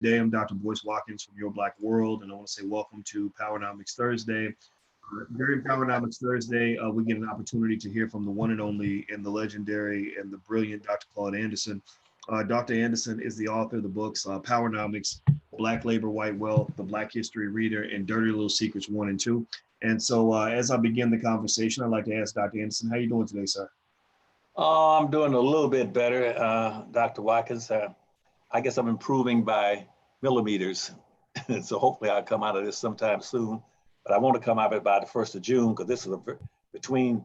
Today, I'm Dr. Boyce Watkins from Your Black World, and I want to say welcome to Powernomics Thursday. During Powernomics Thursday, we get an opportunity to hear from the one and only and the legendary and the brilliant Dr. Claud Anderson. Dr. Anderson is the author of the books Powernomics, Black Labor, White Wealth, The Black History Reader, and Dirty Little Secrets 1 and 2. And so as I begin the conversation, I'd like to ask Dr. Anderson, how are you doing today, sir? I'm doing a little bit better, Dr. Watkins. I guess I'm improving by millimeters. So hopefully I'll come out of this sometime soon. But I want to come out of it by the 1st of June, because this is between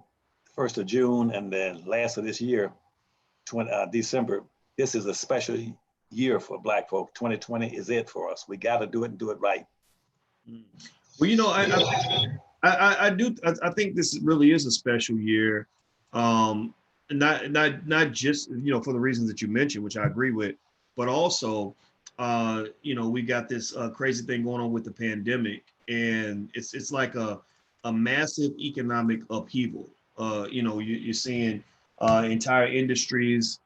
the 1st of June and the last of this year, December. This is a special year for Black folk. 2020 is it for us. We got to do it and do it right. Well, you know, I think this really is a special year. Not just, you know, for the reasons that you mentioned, which I agree with, but also, you know, we got this crazy thing going on with the pandemic, and it's like a massive economic upheaval. You know, you're seeing entire industries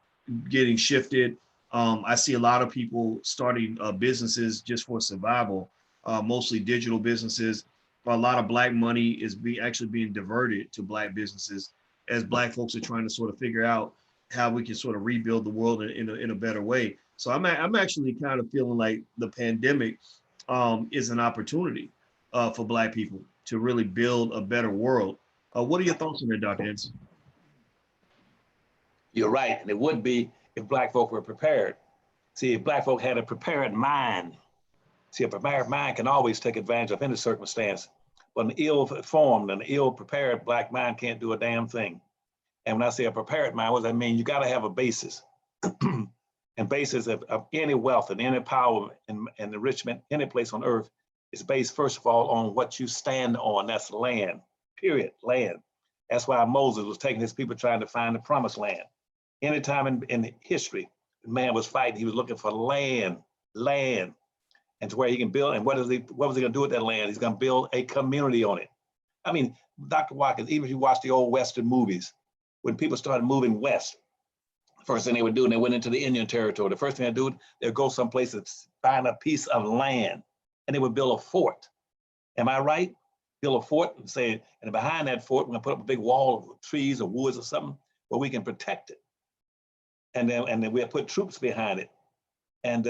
getting shifted. I see a lot of people starting businesses just for survival, mostly digital businesses. A lot of Black money is actually being diverted to Black businesses as Black folks are trying to sort of figure out how we can sort of rebuild the world in a better way. So I'm actually kind of feeling like the pandemic is an opportunity for Black people to really build a better world. What are your thoughts on that, Dr. Anderson? You're right, and it would be if Black folk were prepared. See, if Black folk had a prepared mind. See, a prepared mind can always take advantage of any circumstance, but an ill-formed and ill-prepared Black mind can't do a damn thing. And when I say a prepared mind, what does that mean? You got to have a basis. And basis of any wealth and any power and enrichment, any place on earth, is based, first of all, on what you stand on. That's land, period, land. That's why Moses was taking his people trying to find the promised land. Anytime in history, the man was fighting, he was looking for land, and to where he can build. And what was he going to do with that land? He's going to build a community on it. I mean, Dr. Watkins, even if you watch the old Western movies, when people started moving west, first thing they would do, and they went into the Indian territory, the first thing they'd do, they'd go someplace and find a piece of land, and they would build a fort. Am I right? Build a fort and say, and behind that fort, we're gonna put up a big wall of trees or woods or something where we can protect it. And then we'll put troops behind it. And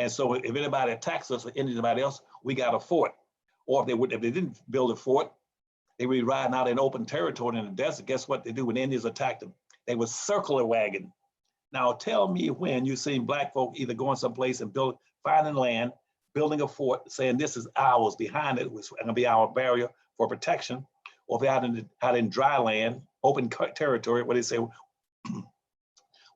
so if anybody attacks us or anybody else, we got a fort. Or if they didn't build a fort, they would be riding out in open territory in the desert. Guess what they do when the Indians attack them? They would circle a wagon. Now tell me when you see Black folk either going someplace and finding land, building a fort, saying this is ours, behind it was gonna be our barrier for protection, or if they're out in dry land, open territory, where they say,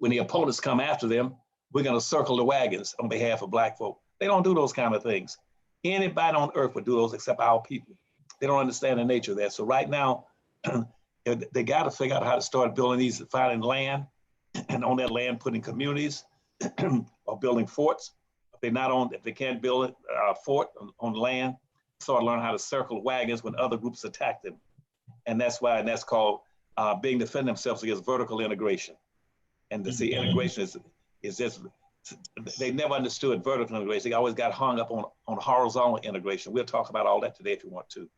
when the opponents come after them, we're gonna circle the wagons on behalf of Black folk. They don't do those kind of things. Anybody on earth would do those except our people. They don't understand the nature of that. So right now, they got to figure out how to start building these, finding land, and on that land putting communities or building forts. If they can't build a fort on land, start learning how to circle wagons when other groups attack them. And that's called being defend themselves against vertical integration. And to see integration is just, they never understood vertical integration. They always got hung up on horizontal integration. We'll talk about all that today if you want to.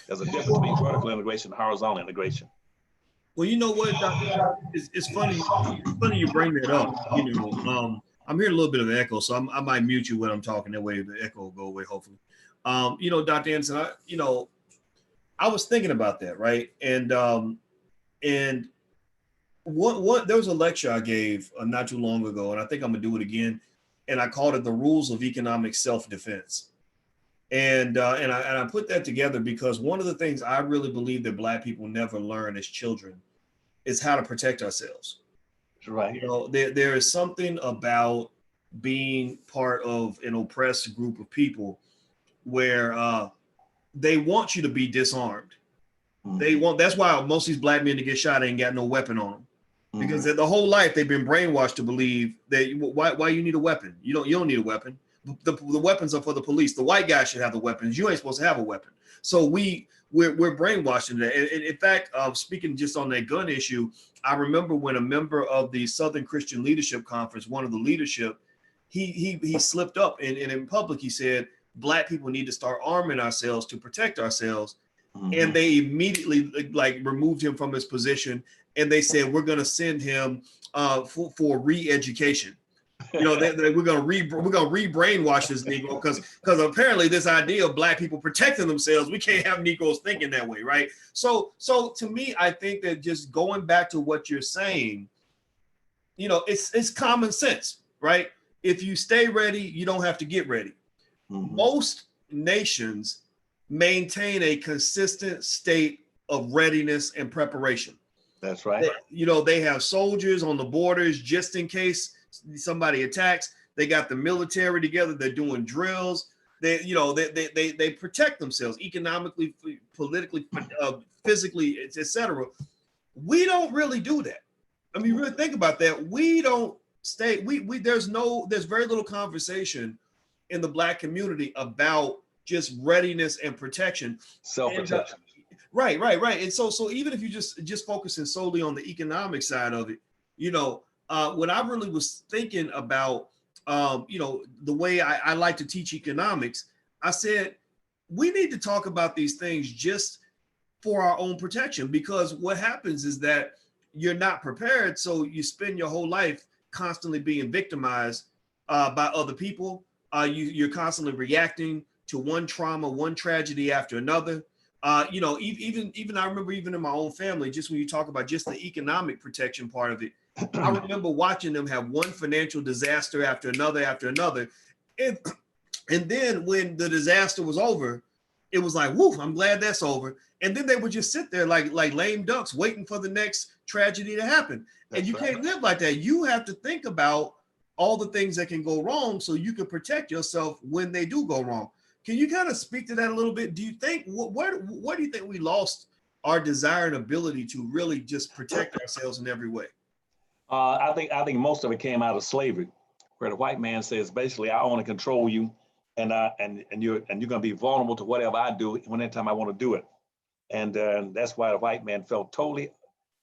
There's a difference between vertical integration and horizontal integration. Well, you know what, Doctor? It's funny you bring that up. You know, I'm hearing a little bit of echo, so I might mute you when I'm talking. That way the echo will go away, hopefully. You know, Dr. Anderson, I was thinking about that, right? And what there was a lecture I gave not too long ago, and I think I'm gonna do it again, and I called it The Rules of Economic Self-Defense. And I put that together because one of the things I really believe that Black people never learn as children is how to protect ourselves. Right. You know, there is something about being part of an oppressed group of people where they want you to be disarmed. That's why most of these Black men that get shot ain't got no weapon on them. Because the whole life they've been brainwashed to believe that why you need a weapon. You don't need a weapon. The weapons are for the police. The white guy should have the weapons. You ain't supposed to have a weapon. So we're brainwashed into that. And in fact, speaking just on that gun issue, I remember when a member of the Southern Christian Leadership Conference, one of the leadership, he slipped up, and in public he said Black people need to start arming ourselves to protect ourselves. And they immediately like removed him from his position, and they said we're going to send him for re-education. You know, we're going to re-brainwash this Negro because apparently this idea of Black people protecting themselves, we can't have Negroes thinking that way, right? So to me, I think that just going back to what you're saying, you know, it's common sense, right? If you stay ready, you don't have to get ready. Most nations maintain a consistent state of readiness and preparation. That's right. You know, they have soldiers on the borders just in case somebody attacks. They got the military together. They're doing drills. They protect themselves economically, politically, physically, etc. We don't really do that. I mean, really think about that. We don't stay. There's very little conversation in the Black community about just readiness and protection, self-protection. Right. And so even if you just focusing solely on the economic side of it, you know, when I really was thinking about, you know, the way I like to teach economics, I said we need to talk about these things just for our own protection, because what happens is that you're not prepared, so you spend your whole life constantly being victimized by other people. You're constantly reacting to one trauma, one tragedy after another. You know, even I remember even in my own family, just when you talk about just the economic protection part of it, I remember watching them have one financial disaster after another, and then when the disaster was over, it was like, woof, I'm glad that's over. And then they would just sit there like lame ducks waiting for the next tragedy to happen. And you can't live like that. You have to think about all the things that can go wrong so you can protect yourself when they do go wrong. Can you kind of speak to that a little bit? Do you think where do you think we lost our desire and ability to really just protect ourselves in every way? I think most of it came out of slavery, where the white man says basically, I want to control you, and you're going to be vulnerable to whatever I do anytime I want to do it. And that's why the white man felt totally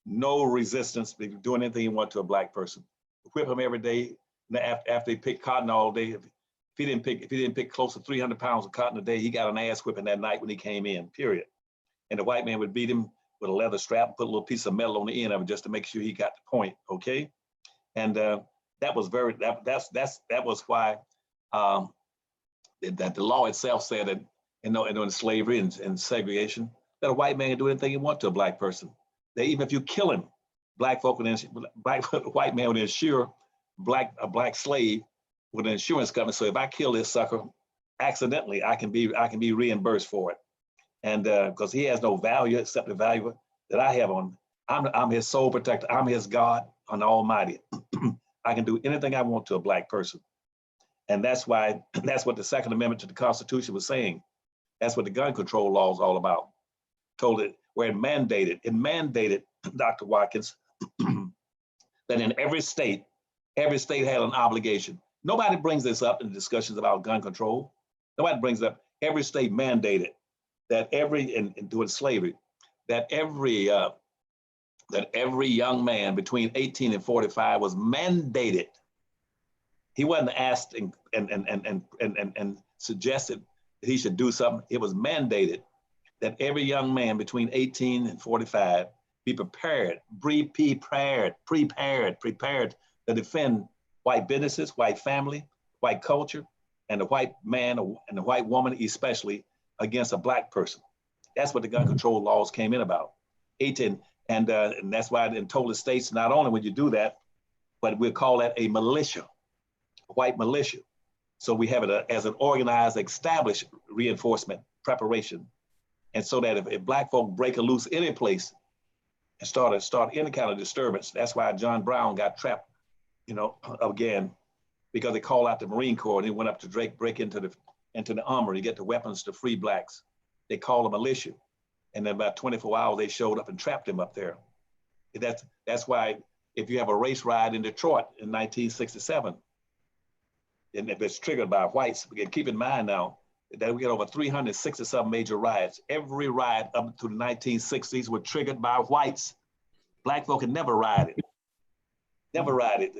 no resistance to doing anything he wanted to a Black person. Whip him every day after he picked cotton all day. If he didn't pick close to 300 pounds of cotton a day, he got an ass whipping that night when he came in, period. And the white man would beat him with a leather strap and put a little piece of metal on the end of it just to make sure he got the point, okay? And that was why that the law itself said that in slavery and segregation, that a white man can do anything he wants to a Black person. That even if you kill him, white man would insure a Black slave with an insurance company. So if I kill this sucker accidentally, I can be reimbursed for it. And because he has no value except the value that I have on. I'm his sole protector. I'm his God on the Almighty. I can do anything I want to a Black person. And that's what the Second Amendment to the Constitution was saying. That's what the gun control law is all about. Told it where it mandated, Dr. Watkins, that in every state had an obligation. Nobody brings this up in discussions about gun control. Nobody brings it up. Every state mandated that doing slavery, that every young man between 18 and 45 was mandated. He wasn't asked and suggested that he should do something. It was mandated that every young man between 18 and 45 be prepared to defend white businesses, white family, white culture, and the white man and the white woman, especially against a Black person. That's what the gun control laws came in about. 18, and that's why in total states, not only would you do that, but we'll call that a militia, a white militia. So we have it as an organized, established reinforcement preparation. And so that if Black folk break loose any place and start any kind of disturbance, that's why John Brown got trapped, again, because they called out the Marine Corps and he went up to break into the armory to get the weapons to free Blacks. They called a militia. And then about 24 hours, they showed up and trapped him up there. That's why if you have a race riot in Detroit in 1967, and if it's triggered by whites, again, keep in mind now that we get over 367 major riots. Every riot up to the 1960s were triggered by whites. Black folk had never rioted. Never rioted.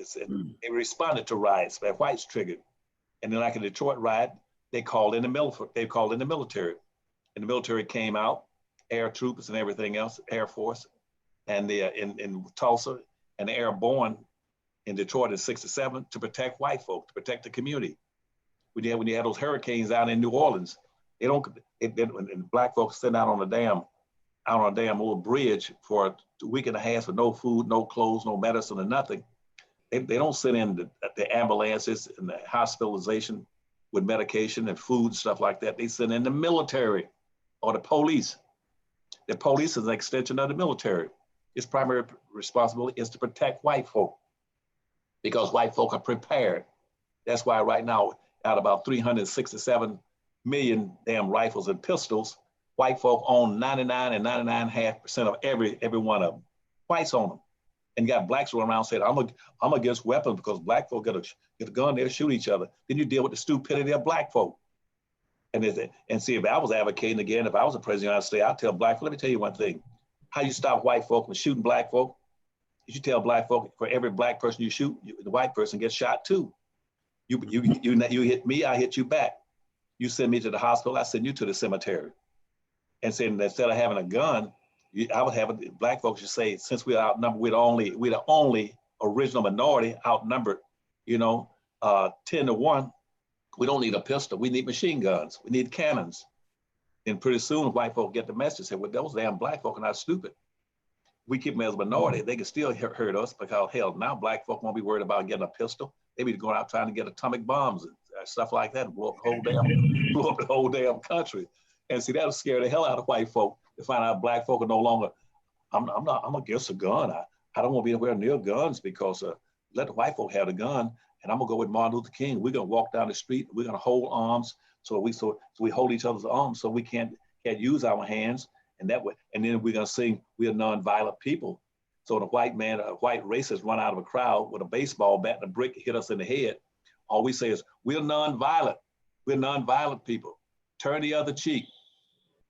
They responded to riots that whites triggered. And then like a Detroit riot, they called in the military. They called in the military. And the military came out, air troops and everything else, Air Force, and in Tulsa, and the airborne in Detroit in '67 to protect white folk, to protect the community. When you had those hurricanes out in New Orleans, when black folks sitting out on a damn little bridge for a week and a half with no food, no clothes, no medicine, or nothing. They don't sit in the ambulances and the hospitalization with medication and food, stuff like that. They sit in the military or the police. The police is an extension of the military. Its primary responsibility is to protect white folk because white folk are prepared. That's why right now, out of about 367 million damn rifles and pistols, white folk own 99 and 99.5% of every one of them. Whites own them. And you got blacks running around saying, I'm against weapons because black folk get a gun, they'll shoot each other. Then you deal with the stupidity of black folk. And see, if I was advocating again, if I was a president of the United States, I'd tell black folk, let me tell you one thing. How you stop white folk from shooting black folk? You should tell black folk, for every black person you shoot, the white person gets shot too. You hit me, I hit you back. You send me to the hospital, I send you to the cemetery. And saying instead of having a gun, I would have black folks should say, since we're outnumbered, we're the only original minority outnumbered, 10-1. We don't need a pistol. We need machine guns. We need cannons. And pretty soon, white folk get the message. Say, well, those damn black folk are not stupid. We keep them as a minority. They can still hurt us because hell, now black folk won't be worried about getting a pistol. They be going out trying to get atomic bombs and stuff like that, and blow up the whole damn country. And see, that'll scare the hell out of white folk to find out black folk are no longer. I'm against a gun. I don't want to be anywhere near guns because let the white folk have the gun. And I'm gonna go with Martin Luther King. We're gonna walk down the street. We're gonna hold arms so we hold each other's arms so we can't use our hands. And that way, and then we're gonna sing, we're nonviolent people. So the white racist run out of a crowd with a baseball bat and a brick hit us in the head. All we say is, we're nonviolent. We're nonviolent people. Turn the other cheek.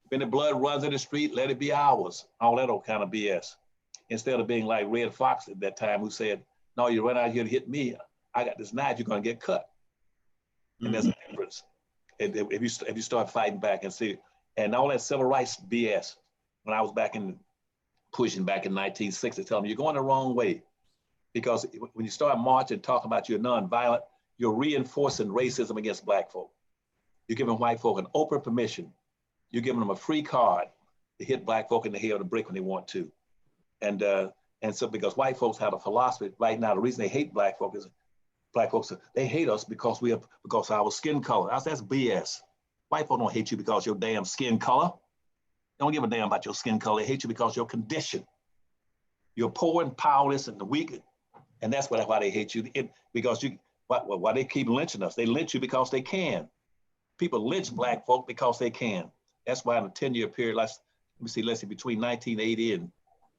When the blood runs in the street, let it be ours. All that old kind of BS. Instead of being like Red Fox at that time, who said, no, you run out here to hit me. I got this knife, you're gonna get cut. And there's a difference. If you start fighting back and see, and all that civil rights BS, when I was pushing back in 1960, telling me you're going the wrong way. Because when you start marching, talking about you're nonviolent, you're reinforcing racism against black folk. You're giving white folk an open permission. You're giving them a free card to hit black folk in the head with a brick when they want to. And so because white folks have a philosophy right now, the reason they hate black folk is black folks, they hate us because of our skin color. That's BS. White folk don't hate you because your damn skin color. They don't give a damn about your skin color. They hate you because your condition. You're poor and powerless and weak. And that's why they hate you. Why they keep lynching us. They lynch you because they can. People lynch black folk because they can. That's why in a 10-year period, let's see, between 1980 and,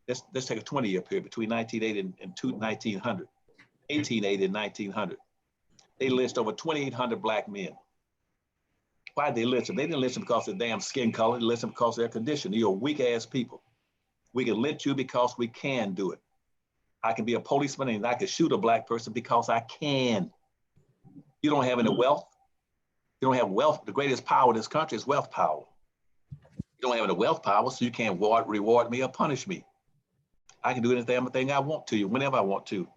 let's take a 20-year period, between 1980 and 1900, 1880 and 1900. They lynched over 2,800 black men. Why did they lynch them? They didn't lynch them because of their damn skin color. They lynched them because of their condition. You're weak ass people. We can lynch you because we can do it. I can be a policeman and I can shoot a black person because I can. You don't have any wealth. You don't have wealth. The greatest power in this country is wealth power. You don't have any wealth power, so you can't reward me or punish me. I can do anything I want to you, whenever I want to.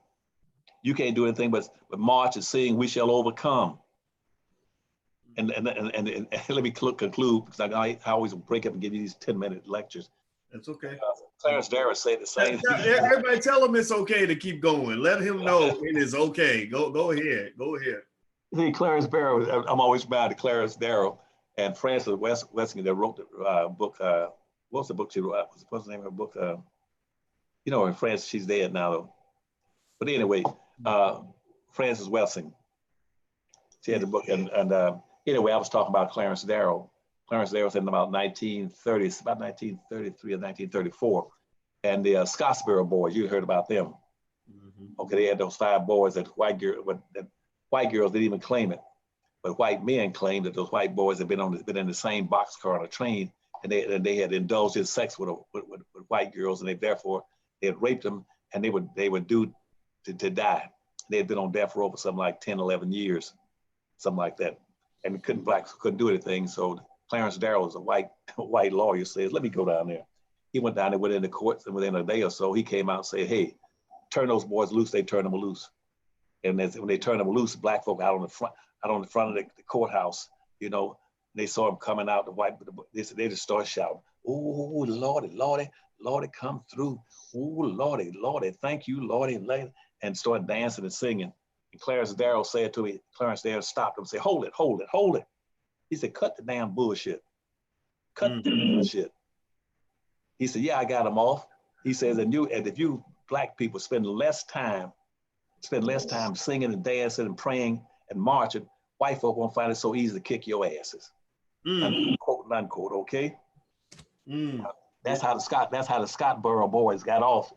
You can't do anything but march and sing, we shall overcome. And let me conclude, because I always break up and give you these 10-minute lectures. That's okay. Clarence Darrow said the same thing. Everybody tell him it's okay to keep going. Let him know it is okay. Go ahead. Go ahead. See, Clarence Darrow, I'm always proud of Clarence Darrow and Frances Weston that wrote the book. What's the book she wrote? What's the name of her book? In France, she's dead now, though. But anyway, Frances Weston, she had the book. And anyway, I was talking about Clarence Darrow. Clarence Darrow said in about 1930s, about 1933 or 1934. And the Scottsboro boys, you heard about them. Mm-hmm. Okay, they had those 5 boys that white girls didn't even claim it. But white men claimed that those white boys had been in the same boxcar on a train, and they had indulged in sex with white girls, and they had raped them, and they would do to die. They had been on death row for something like 10, 11 years, something like that. And blacks couldn't do anything. So Clarence Darrow was a white lawyer, says, let me go down there. He went down there within the courts, and within a day or so, he came out and said, hey, turn those boys loose. They turned them loose. And when they turned them loose, black folk out on the front of the courthouse, you know, they saw him coming out, they just started shouting, oh, Lordy, Lordy, Lordy, come through. Oh, Lordy, Lordy, thank you, Lordy, and started dancing and singing. And Clarence Darrow said to me, Clarence Darrow stopped him and said, hold it, hold it, hold it. He said, cut the damn bullshit. Cut the bullshit. He said, yeah, I got them off. He says, and if you black people spend less time singing and dancing and praying and marching, white folk won't find it so easy to kick your asses. Unquote, unquote, okay? That's how the Scottsboro boys got off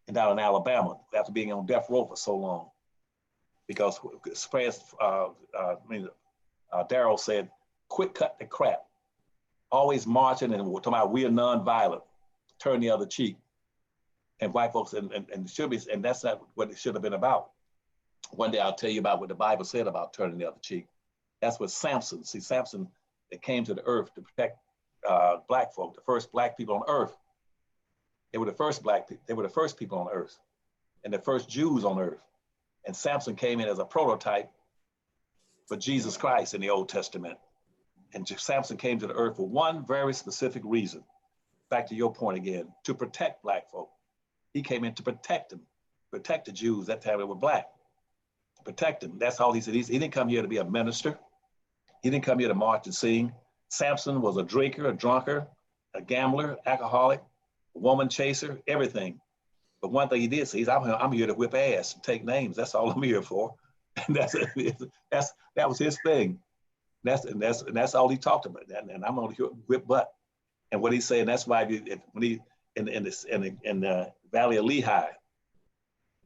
and down in Alabama after being on death row for so long. Because Darrell said, quit cut the crap. Always marching and we're talking about we are nonviolent, turn the other cheek. And white folks, and that's not what it should have been about. One day I'll tell you about what the Bible said about turning the other cheek. That's what Samson, Samson that came to the earth to protect black folk, the first black people on earth. They were the first people on earth and the first Jews on earth. And Samson came in as a prototype for Jesus Christ in the Old Testament. And Samson came to the earth for one very specific reason. Back to your point again, to protect black folk. He came in to protect them, protect the Jews that time they were black, to protect them. That's all he said. He didn't come here to be a minister. He didn't come here to march and sing. Samson was a drinker, a drunkard, a gambler, alcoholic, a woman chaser, everything. But one thing he did say, I'm here to whip ass and take names. That's all I'm here for. And that was his thing. That's all he talked about. And I'm only here to whip butt. And what he's saying, that's why when he in the Valley of Lehigh,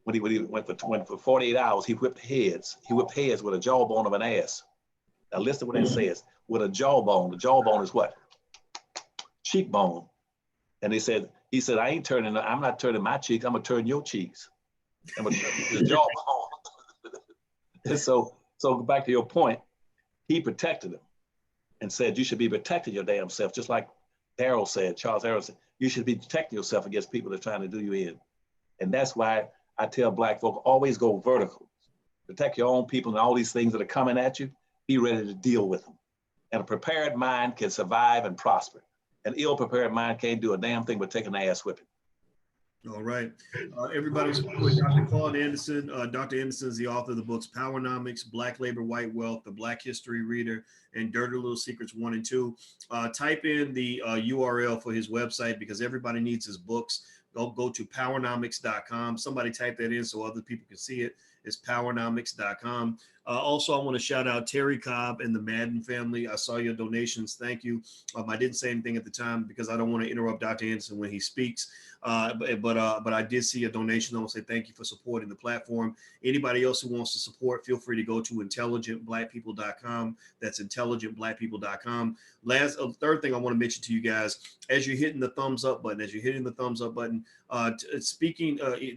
when he went for 48 hours, he whipped heads. He whipped heads with a jawbone of an ass. Now listen to what that says. With a jawbone. The jawbone is what? Cheekbone. And he said, I'm not turning my cheeks. I'm gonna turn your cheeks. And with the jawbone. And so back to your point, he protected him and said, you should be protecting your damn self, just like Charles Darrow said, you should be protecting yourself against people that are trying to do you in. And that's why I tell black folk, always go vertical. Protect your own people and all these things that are coming at you, be ready to deal with them. And a prepared mind can survive and prosper. An ill-prepared mind can't do a damn thing but take an ass whipping. All right. Everybody's with Dr. Claud Anderson. Dr. Anderson is the author of the books Powernomics, Black Labor, White Wealth, The Black History Reader, and Dirty Little Secrets 1 and 2. Type in the URL for his website because everybody needs his books. Go to powernomics.com. Somebody type that in so other people can see it. It's powernomics.com. Also, I want to shout out Terry Cobb and the Madden family. I saw your donations. Thank you. I didn't say anything at the time because I don't want to interrupt Dr. Anderson when he speaks. But I did see a donation. I want to say thank you for supporting the platform. Anybody else who wants to support, feel free to go to intelligentblackpeople.com. That's intelligentblackpeople.com. Third thing I want to mention to you guys, as you're hitting the thumbs up button,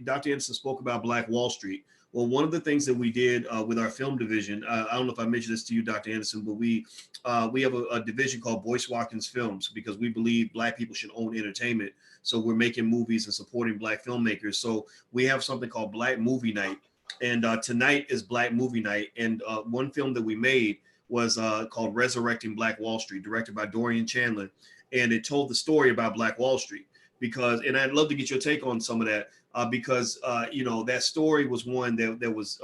Dr. Anderson spoke about Black Wall Street. Well, one of the things that we did with our film division, I don't know if I mentioned this to you, Dr. Anderson, but we have a division called Boyce Watkins Films because we believe Black people should own entertainment. So we're making movies and supporting Black filmmakers. So we have something called Black Movie Night. And tonight is Black Movie Night. And one film that we made was called Resurrecting Black Wall Street, directed by Dorian Chandler. And it told the story about Black Wall Street. And I'd love to get your take on some of that. Because that story was one that was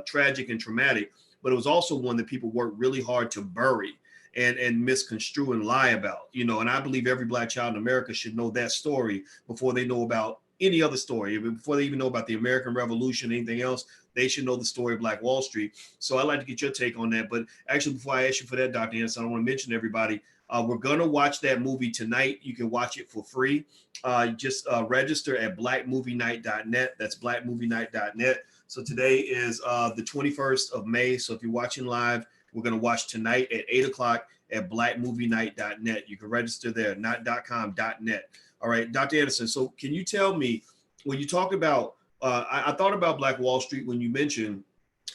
tragic and traumatic, but it was also one that people worked really hard to bury and misconstrue and lie about. And I believe every Black child in America should know that story before they know about any other story. Before they even know about the American Revolution, anything else, they should know the story of Black Wall Street. So I'd like to get your take on that. But actually, before I ask you for that, Dr. Anderson, I want to mention to everybody, we're going to watch that movie tonight. You can watch it for free. Just register at blackmovienight.net. That's blackmovienight.net. So today is the 21st of May. So if you're watching live, we're going to watch tonight at 8 o'clock at blackmovienight.net. You can register there, not .com, .net. All right, Dr. Anderson. So can you tell me, when you talk about I thought about Black Wall Street when you mentioned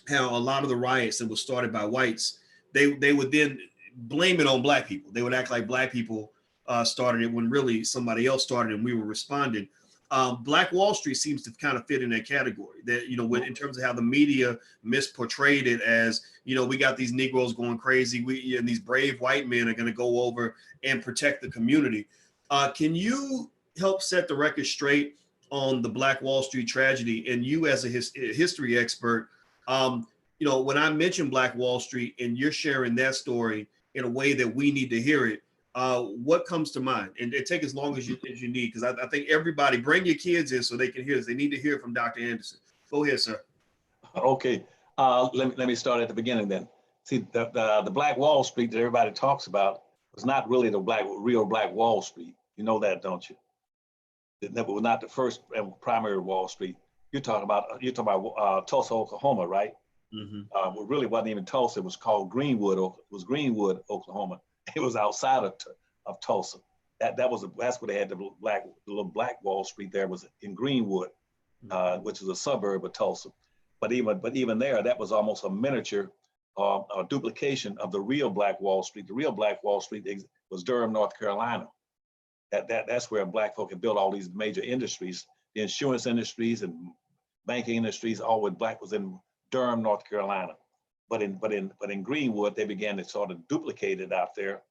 how a lot of the riots that was started by whites, they would then blame it on black people. They would act like black people started it when really somebody else started and we were responding. Black Wall Street seems to kind of fit in that category. That, you know, in terms of how the media misportrayed it as, you know, we got these Negroes going crazy, and these brave white men are going to go over and protect the community. Can you help set the record straight on the Black Wall Street tragedy? And you, as a history expert, you know, when I mention Black Wall Street and you're sharing that story in a way that we need to hear it, what comes to mind? And take as long as you need, because I think everybody, bring your kids in so they can hear this. They need to hear from Dr. Anderson. Go ahead, sir. Okay, let me start at the beginning then. See, the Black Wall Street that everybody talks about was not really the real Black Wall Street. You know that, don't you? That was not the first and primary Wall Street. You're talking about Tulsa, Oklahoma, right? Mm-hmm. Well, really wasn't even Tulsa. It was called Greenwood. It was Greenwood, Oklahoma. It was outside of Tulsa. That's where they had the little Black Wall Street. There was in Greenwood, which is a suburb of Tulsa. But even there, that was almost a miniature a duplication of the real Black Wall Street. The real Black Wall Street was Durham, North Carolina. That's where black folk had built all these major industries, the insurance industries and banking industries. All with black was in Durham, North Carolina. But in Greenwood, they began to sort of duplicate it out there,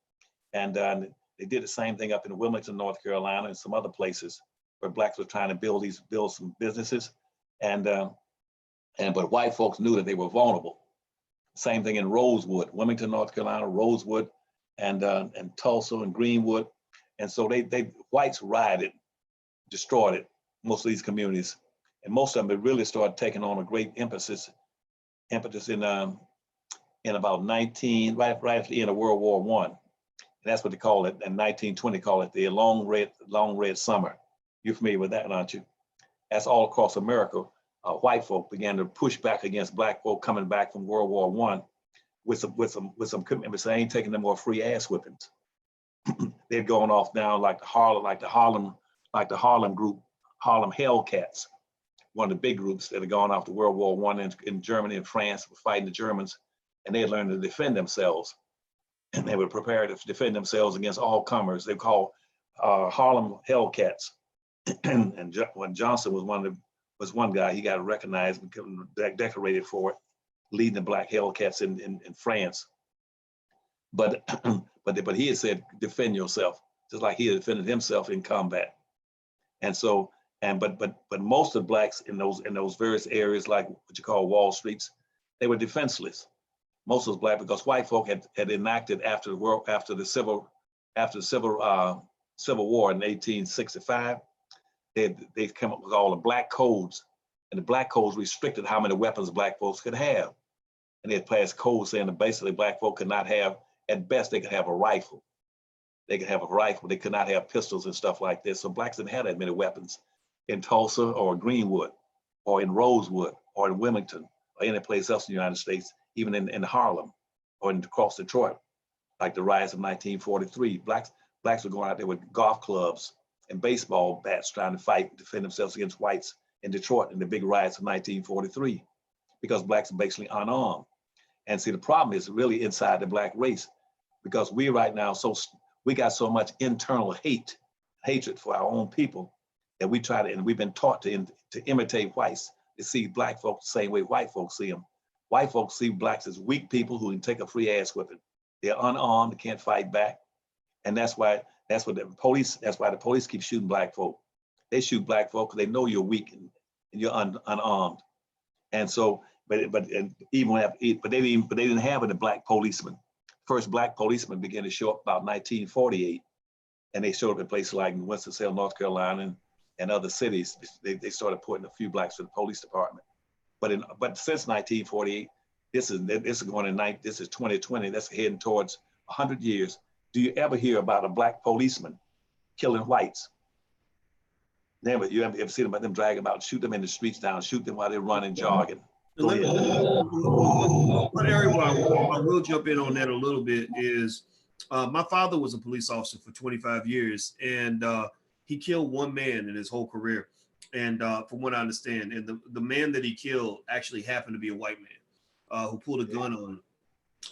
and they did the same thing up in Wilmington, North Carolina, and some other places where blacks were trying to build some businesses, but white folks knew that they were vulnerable. Same thing in Rosewood, Wilmington, North Carolina, Rosewood, and Tulsa and Greenwood. And so whites rioted, destroyed it, most of these communities. And most of them really started taking on a great emphasis in about right at the end of World War I. And that's what they call it, in 1920, call it the long red summer. You're familiar with that, aren't you? That's all across America. White folk began to push back against black folk coming back from World War I with some commitments. They ain't taking no more free ass whippings. They'd gone off down like the Harlem group, Harlem Hellcats, one of the big groups that had gone off to World War I in Germany and France, were fighting the Germans, and they had learned to defend themselves. And they were prepared to defend themselves against all comers. They called Harlem Hellcats. And when Johnson was one guy, he got recognized and decorated for it, leading the black Hellcats in France. But he had said, defend yourself, just like he had defended himself in combat. And so, but most of the blacks in those various areas, like what you call Wall Streets, they were defenseless. Most of those black, because white folk had enacted after the Civil War in 1865, they come up with all the black codes, and the black codes restricted how many weapons black folks could have. And they had passed codes saying that basically black folk could not have, at best, they could have a rifle. They could have a rifle. They could not have pistols and stuff like this. So blacks didn't have that many weapons in Tulsa or Greenwood or in Rosewood or in Wilmington or any place else in the United States, even in Harlem or across Detroit, like the riots of 1943. Blacks were going out there with golf clubs and baseball bats trying to fight and defend themselves against whites in Detroit in the big riots of 1943, because blacks are basically unarmed. And see, the problem is really inside the black race, because we right now, we got so much internal hatred for our own people that we try to, and we've been taught to imitate whites, to see black folks the same way white folks see them. White folks see blacks as weak people who can take a free ass whipping. They're unarmed, they can't fight back. And that's why the police keep shooting black folk. They shoot black folk because they know you're weak and you're unarmed. And so, but they didn't have any black policemen. First black policemen began to show up about 1948, and they showed up in places like Winston-Salem, North Carolina, and other cities. They started putting a few blacks in the police department. But since 1948, this is 2020. That's heading towards 100 years. Do you ever hear about a black policeman killing whites? Never. You ever seen about them drag them out, shoot them in the streets down, shoot them while they're running, jogging? One area where I will jump in on that a little bit is my father was a police officer for 25 years, and he killed one man in his whole career. And from what I understand, and the man that he killed actually happened to be a white man who pulled a gun on him.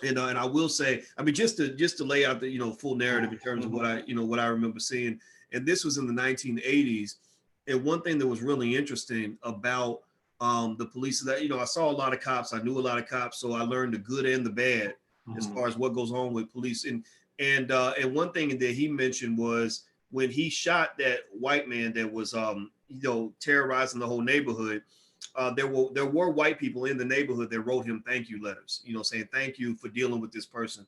And I will say, I mean, just to lay out the full narrative in terms of what I remember seeing, and this was in the 1980s. And one thing that was really interesting about the police is that I saw a lot of cops, I knew a lot of cops, so I learned the good and the bad as far as what goes on with police. And one thing that he mentioned was when he shot that white man that was terrorizing the whole neighborhood. There were white people in the neighborhood that wrote him thank you letters, saying thank you for dealing with this person,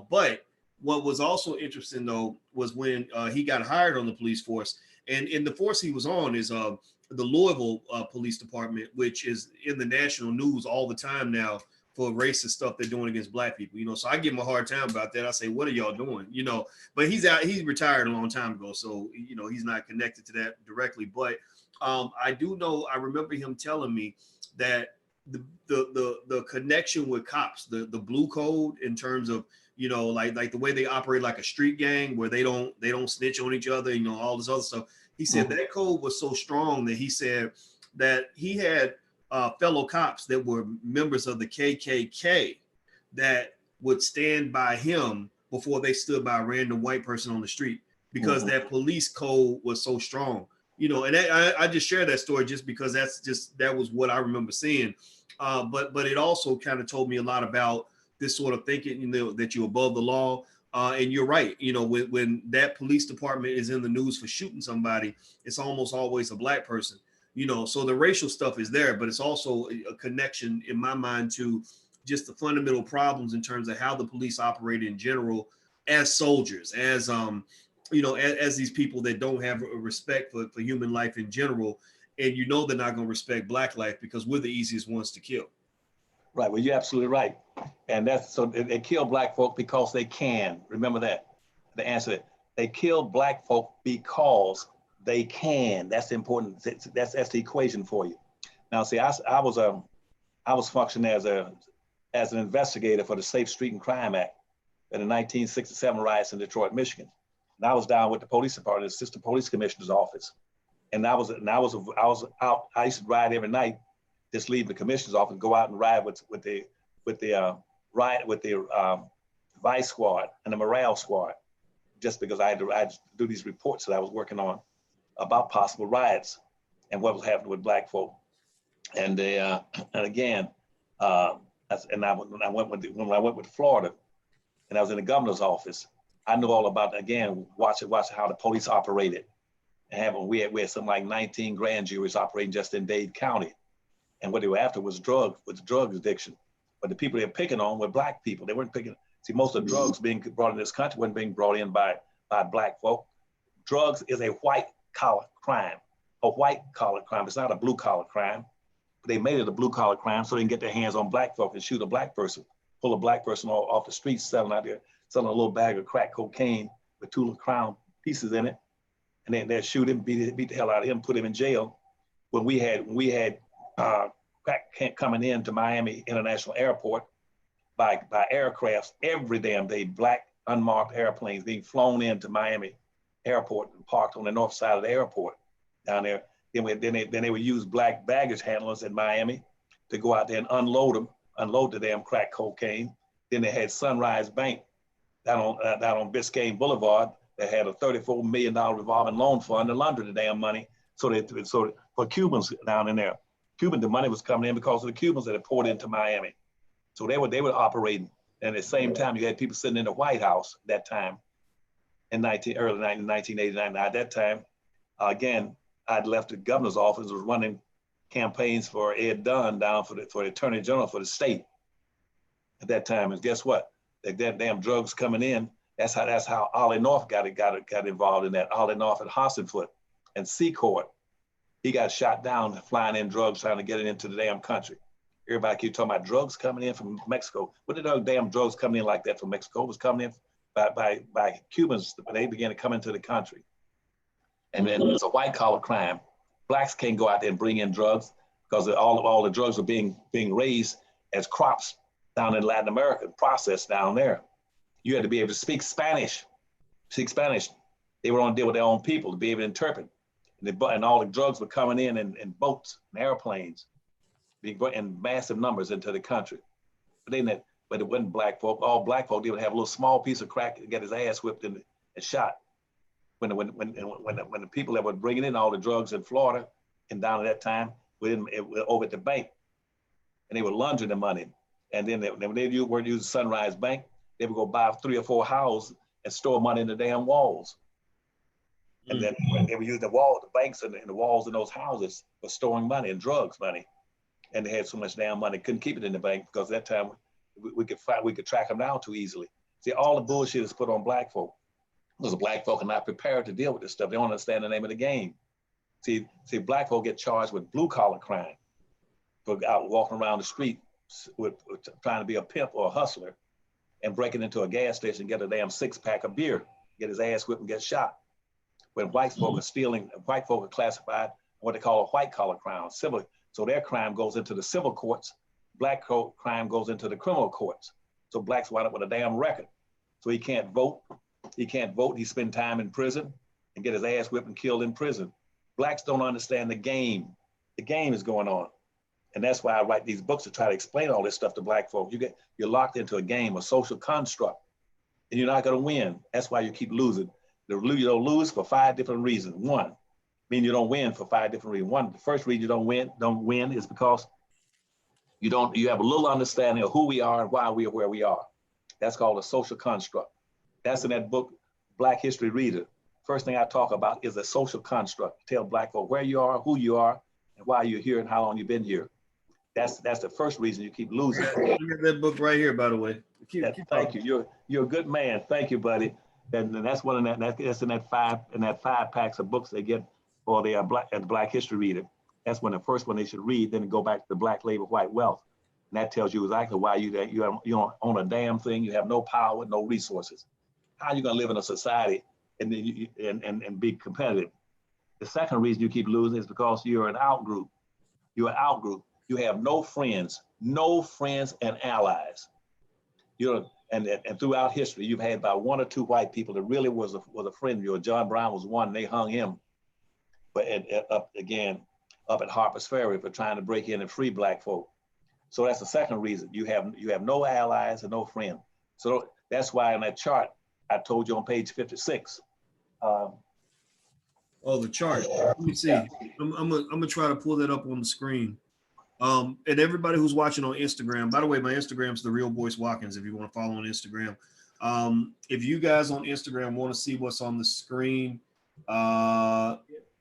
But what was also interesting though was when he got hired on the police force, and in the force he was on is the Louisville Police Department, which is in the national news all the time now for racist stuff they're doing against black people. So I give him a hard time about that. I say, what are y'all doing? But he's retired a long time ago, so he's not connected to that directly, but. I do know. I remember him telling me that the connection with cops, the blue code in terms of like the way they operate like a street gang where they don't snitch on each other, all this other stuff. He said that code was so strong that he said that he had fellow cops that were members of the KKK that would stand by him before they stood by a random white person on the street because that police code was so strong. And I just share that story just because that was what I remember seeing. But it also kind of told me a lot about this sort of thinking, that you're above the law. And you're right. When that police department is in the news for shooting somebody, it's almost always a black person. So the racial stuff is there, but it's also a connection in my mind to just the fundamental problems in terms of how the police operate in general as soldiers, as these people that don't have a respect for human life in general. And they're not going to respect black life because we're the easiest ones to kill. Right. Well, you're absolutely right. And that's so they kill black folk because they can. Remember that. The answer, they kill black folk because they can. That's important. That's the equation for you. Now, see, I was functioning as an investigator for the Safe Street and Crime Act in the 1967 riots in Detroit, Michigan. And I was down with the police department, the assistant police commissioner's office. And I was out. I used to ride every night, just leave the commissioner's office and go out and ride with the vice squad and the morale squad, just because I had to do these reports that I was working on about possible riots and what was happening with black folk. And again, when I went with Florida, and I was in the governor's office, I knew all about, again, watching how the police operated. And we had something like 19 grand juries operating just in Dade County. And what they were after was drug addiction. But the people they were picking on were black people. They weren't picking, see, most of the drugs being brought in this country weren't being brought in by black folk. Drugs is a white collar crime, It's not a blue collar crime. But they made it a blue collar crime so they can get their hands on black folk and shoot a black person, pull a black person off the streets, selling a little bag of crack cocaine with 2 little crown pieces in it. And then they'd shoot him, beat the hell out of him, put him in jail. When we had crack coming into Miami International Airport by aircrafts every damn day, black unmarked airplanes being flown into Miami Airport and parked on the north side of the airport down there. Then they would use black baggage handlers in Miami to go out there and unload the damn crack cocaine. Then they had Sunrise Bank down on Biscayne Boulevard that had a $34 million revolving loan fund to launder the damn money. So for Cubans down in there, the money was coming in because of the Cubans that had poured into Miami. So they were operating. And at the same time, you had people sitting in the White House at that time in early 1989. Now, at that time, again, I'd left the governor's office, was running campaigns for Ed Dunn down for the Attorney General for the state at that time. And guess what? That damn drugs coming in. That's how Ollie North got involved in that. Ollie North at Hassenfoot and Secord. He got shot down flying in drugs, trying to get it into the damn country. Everybody keep talking about drugs coming in from Mexico. What did those damn drugs coming in like that from Mexico? It was coming in by Cubans when they began to come into the country. And then it's a white collar crime. Blacks can't go out there and bring in drugs because all the drugs are being raised as crops down in Latin America, processed down there. You had to be able to speak Spanish. They were on deal with their own people to be able to interpret. and all the drugs were coming in boats and airplanes, being brought in massive numbers into the country. But it wasn't black folk. All black folk, they would have a little small piece of crack and get his ass whipped and shot. When the people that were bringing in all the drugs in Florida and down at that time, over at the bank, and they were laundering the money. And then when they weren't using Sunrise Bank, they would go buy 3 or 4 houses and store money in the damn walls. And then when they would use the banks and the walls in those houses for storing money and drugs money. And they had so much damn money, couldn't keep it in the bank because at that time we could track them down too easily. See, all the bullshit is put on black folk. Because black folk are not prepared to deal with this stuff. They don't understand the name of the game. See, black folk get charged with blue collar crime for out walking around the street with trying to be a pimp or a hustler and breaking into a gas station, get a damn 6-pack of beer, get his ass whipped and get shot. When white folk are stealing, white folk are classified what they call a white collar crime, civil. So their crime goes into the civil courts, black crime goes into the criminal courts. So blacks wind up with a damn record. So he can't vote. He spend time in prison and get his ass whipped and killed in prison. Blacks don't understand the game. The game is going on. And that's why I write these books to try to explain all this stuff to black folk. You're locked into a game, a social construct, and you're not gonna win. That's why you keep losing. You don't lose for 5 different reasons. One, mean you don't win for 5 different reasons. One, the first reason you don't win is because you have a little understanding of who we are and why we are where we are. That's called a social construct. That's in that book, Black History Reader. First thing I talk about is a social construct. Tell black folk where you are, who you are, and why you're here and how long you've been here. That's the first reason you keep losing. I got that book right here, by the way. Thank you. You're a good man. Thank you, buddy. And that's one of that's in that 5 packs of books they get for the Black History Reader. That's when the first one they should read. Then go back to the Black Labor White Wealth, and that tells you exactly why you don't own a damn thing. You have no power, no resources. How are you gonna live in a society and be competitive? The second reason you keep losing is because you're an out group. You're an out group. You have no friends and allies. And throughout history, you've had about 1 or 2 white people that really was a friend of yours. John Brown was one, and they hung him. But up at Harper's Ferry for trying to break in and free black folk. So that's the second reason. You have no allies and no friends. So that's why in that chart, I told you on page 56. Oh, the chart. Let me see. Yeah. I'm gonna try to pull that up on the screen. And everybody who's watching on Instagram, by the way, my Instagram's The Real Boyce Watkins. If you want to follow on Instagram, if you guys on Instagram want to see what's on the screen, you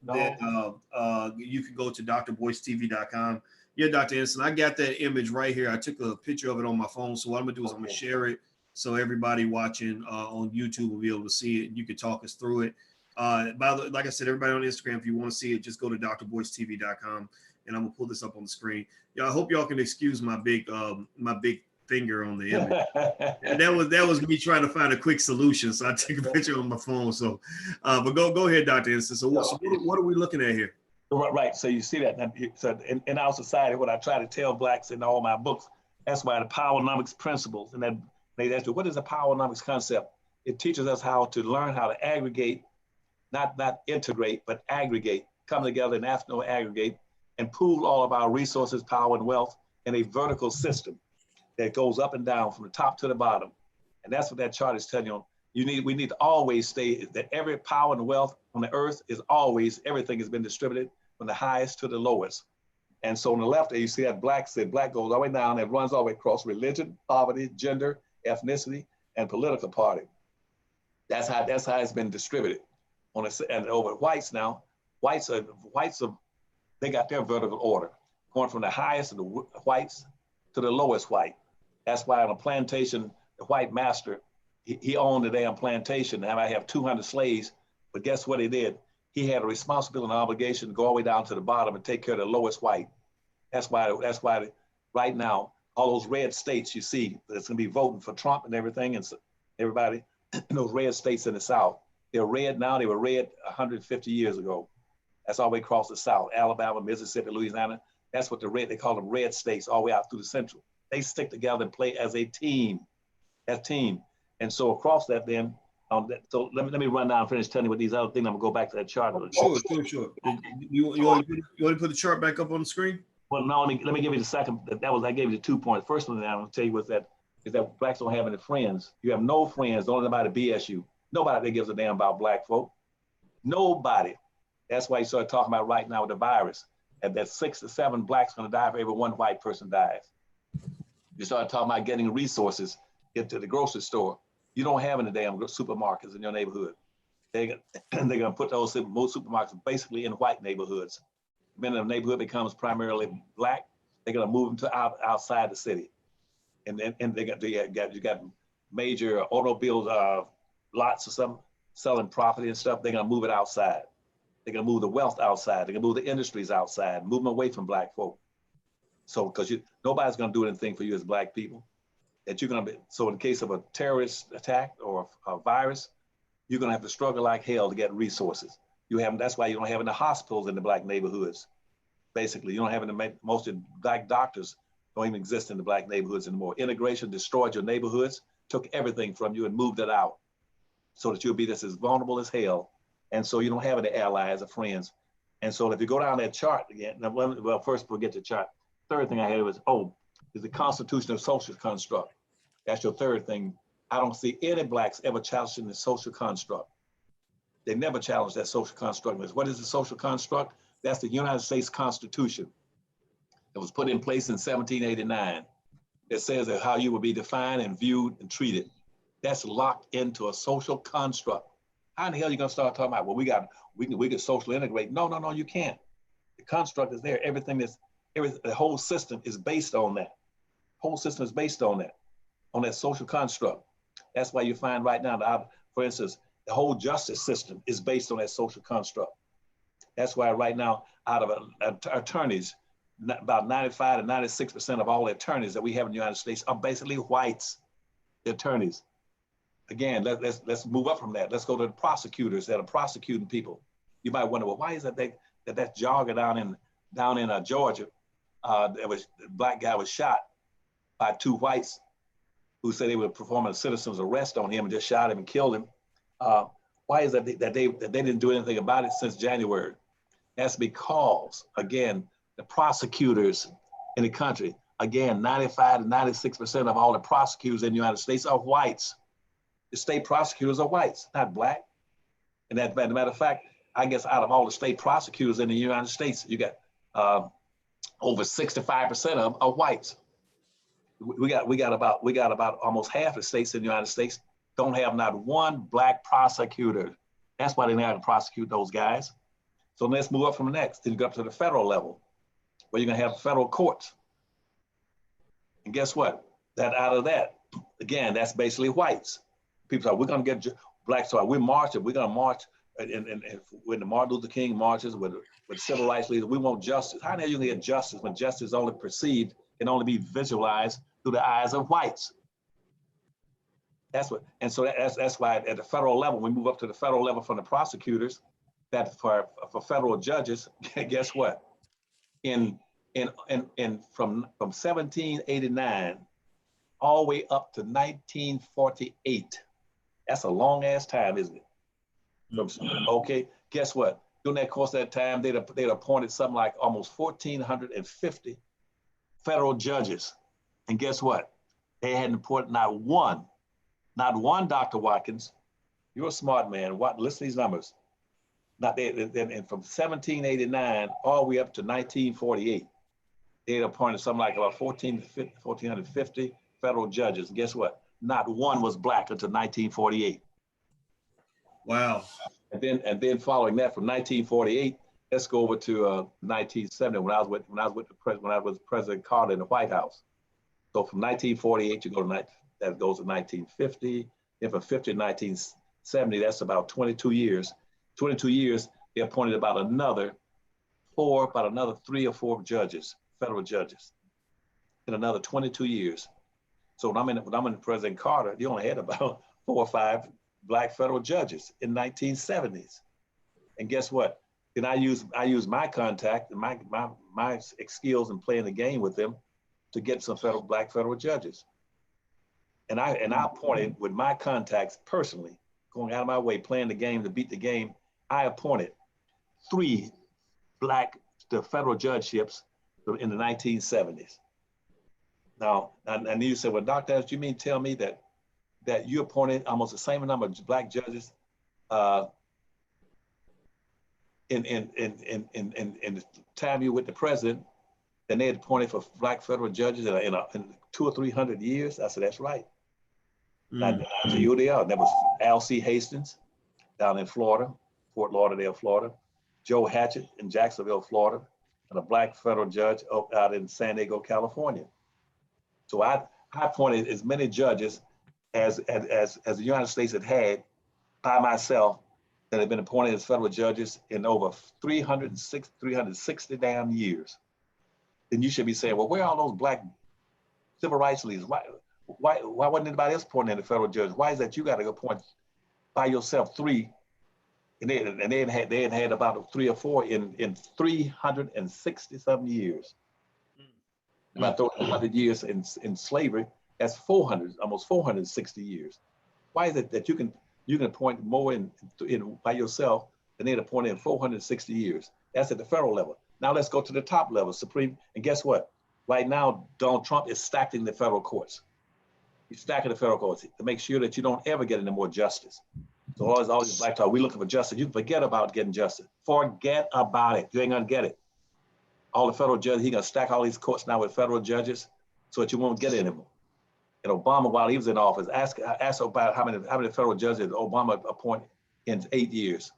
can go to drboycetv.com. Yeah, Dr. Anderson, I got that image right here. I took a picture of it on my phone. So what I'm gonna do is I'm gonna share it so everybody watching on YouTube will be able to see it, and you can talk us through it. Like I said, everybody on Instagram, if you want to see it, just go to drboycetv.com, and I'm gonna pull this up on the screen. Yeah, I hope y'all can excuse my big finger on the image. And that was me trying to find a quick solution, so I took a picture on my phone. So, but go ahead, Dr. Anderson. So what are we looking at here? Right. So you see that. So in our society, what I try to tell blacks in all my books, that's why the powernomics principles, and then they ask you, what is a powernomics concept? It teaches us how to learn how to aggregate, not integrate, but aggregate, come together and aggregate, and pool all of our resources, power, and wealth in a vertical system that goes up and down from the top to the bottom. And that's what that chart is telling you. We need to always stay that every power and wealth on the earth is always, everything has been distributed from the highest to the lowest. And so on the left there, you see that black goes all the way down and runs all the way across religion, poverty, gender, ethnicity, and political party. That's how it's been distributed. And over whites now, whites they got their vertical order, going from the highest of the whites to the lowest white. That's why on a plantation, the white master, he owned the damn plantation. Now I have 200 slaves, but guess what he did? He had a responsibility and obligation to go all the way down to the bottom and take care of the lowest white. That's why right now, all those red states you see that's gonna be voting for Trump and everything, and so everybody in those red states in the South, they're red now, they were red 150 years ago. That's all the way across the South, Alabama, Mississippi, Louisiana. That's what they call them red states all the way out through the central. They stick together and play as a team, And so across that then, So let me run down and finish telling you what these other things. I'm gonna go back to that chart. Sure. You want to put the chart back up on the screen? Well, no, let me give you the second. I gave you the 2 points. First one I'm gonna tell you is that blacks don't have any friends. You have no friends. Don't let nobody BS you. Nobody that gives a damn about black folk. Nobody. That's why you start talking about right now with the virus. And that 6 to 7 blacks gonna die for every 1 white person dies. You start talking about getting resources into the grocery store. You don't have any damn supermarkets in your neighborhood. They're gonna put those most supermarkets basically in white neighborhoods. When the neighborhood becomes primarily black, they're gonna move them to outside the city. And then you got major automobile lots or something selling property and stuff. They're gonna move it outside. They're gonna move the wealth outside. They're gonna move the industries outside, move them away from black folk. So because nobody's gonna do anything for you as black people. That you're gonna be, so in the case of a terrorist attack or a virus, you're gonna have to struggle like hell to get resources. That's why you don't have any hospitals in the black neighborhoods. Basically, you don't have any, most of the black doctors don't even exist in the black neighborhoods anymore. Integration destroyed your neighborhoods, took everything from you and moved it out so that you'll be just as vulnerable as hell. And so you don't have any allies or friends. And so if you go down that chart again, well, first we'll get to the chart. Third thing I had was, is the constitutional social construct. That's your third thing. I don't see any blacks ever challenging the social construct. They never challenge that social construct. What is the social construct? That's the United States Constitution. It was put in place in 1789. It says that how you will be defined and viewed and treated. That's locked into a social construct. How in the hell are you gonna start talking about, well, we can socially integrate? No, you can't. The construct is there. The whole system is based on that. Whole system is based on that social construct. That's why you find right now, for instance, the whole justice system is based on that social construct. That's why right now, out of attorneys, about 95 to 96% of all the attorneys that we have in the United States are basically whites, the attorneys. Again, let's move up from that. Let's go to the prosecutors that are prosecuting people. You might wonder, well, why is that that jogger down in Georgia, the black guy was shot by 2 whites who said they were performing a citizen's arrest on him and just shot him and killed him. Why is that they didn't do anything about it since January? That's because, again, the prosecutors in the country, again, 95 to 96% of all the prosecutors in the United States are whites. The state prosecutors are whites, not black. And as a matter of fact, I guess out of all the state prosecutors in the United States, you got over 65% of them are whites. We got about almost half the states in the United States don't have not one black prosecutor. That's why they know how to prosecute those guys. So let's move up from the next. Then you go up to the federal level, where you're gonna have federal courts. And guess what? That out of that, again, that's basically whites. People say, we're gonna get blacks, so we're marching, we're gonna march, and when the Martin Luther King marches with civil rights leaders, we want justice. How the hell you gonna get justice when justice is only perceived, can only be visualized through the eyes of whites? That's why at the federal level, we move up to the federal level from the prosecutors, that for federal judges, guess what? From 1789 all the way up to 1948. That's a long ass time, isn't it? Okay, guess what? During that course of that time, they'd appointed something like almost 1,450 federal judges. And guess what? They hadn't appointed not one, Dr. Watkins. You're a smart man. Listen to these numbers. And from 1789 all the way up to 1948, they had appointed something like about 1,450 federal judges. And guess what? Not one was black until 1948. Wow. And then following that, from 1948, let's go over to 1970 when I was President Carter in the White House. So from 1948, you go to that goes to 1950. Then from 50 to 1970, that's about 22 years. 22 years, they appointed about another 3 or 4 judges, federal judges, in another 22 years. So when I'm in President Carter, you only had about 4 or 5 black federal judges in 1970s. And guess what? Then I use my contact and my skills in playing the game with them to get some black federal judges. And I appointed with my contacts personally going out of my way, playing the game to beat the game, I appointed 3 black to federal judgeships in the 1970s. Now, and you said, well, Dr. you mean tell me that you appointed almost the same number of black judges in the time you were with the president than they had appointed for black federal judges in 200 or 300 years? I said, that's right. Mm. I tell you who they are. That was Al C. Hastings down in Florida, Fort Lauderdale, Florida, Joe Hatchett in Jacksonville, Florida, and a black federal judge out in San Diego, California. So I appointed as many judges as the United States had by myself that have been appointed as federal judges in over 360 damn years. Then you should be saying, well, where are all those black civil rights leaders? Why wasn't anybody else appointed as a federal judge? Why is that you got to appoint by yourself 3? And they had about 3 or 4 in 360-something years. About 100 years in slavery, that's 400, almost 460 years. Why is it that you can appoint more in by yourself than they had appointed in 460 years? That's at the federal level. Now let's go to the top level, Supreme. And guess what? Right now, Donald Trump is stacking the federal courts. He's stacking the federal courts to make sure that you don't ever get any more justice. So all these black talk, we looking for justice. You forget about getting justice. Forget about it. You ain't gonna get it. All the federal judges, he's gonna stack all these courts now with federal judges so that you won't get it anymore. And Obama, while he was in office, asked about how many federal judges did Obama appoint in 8 years.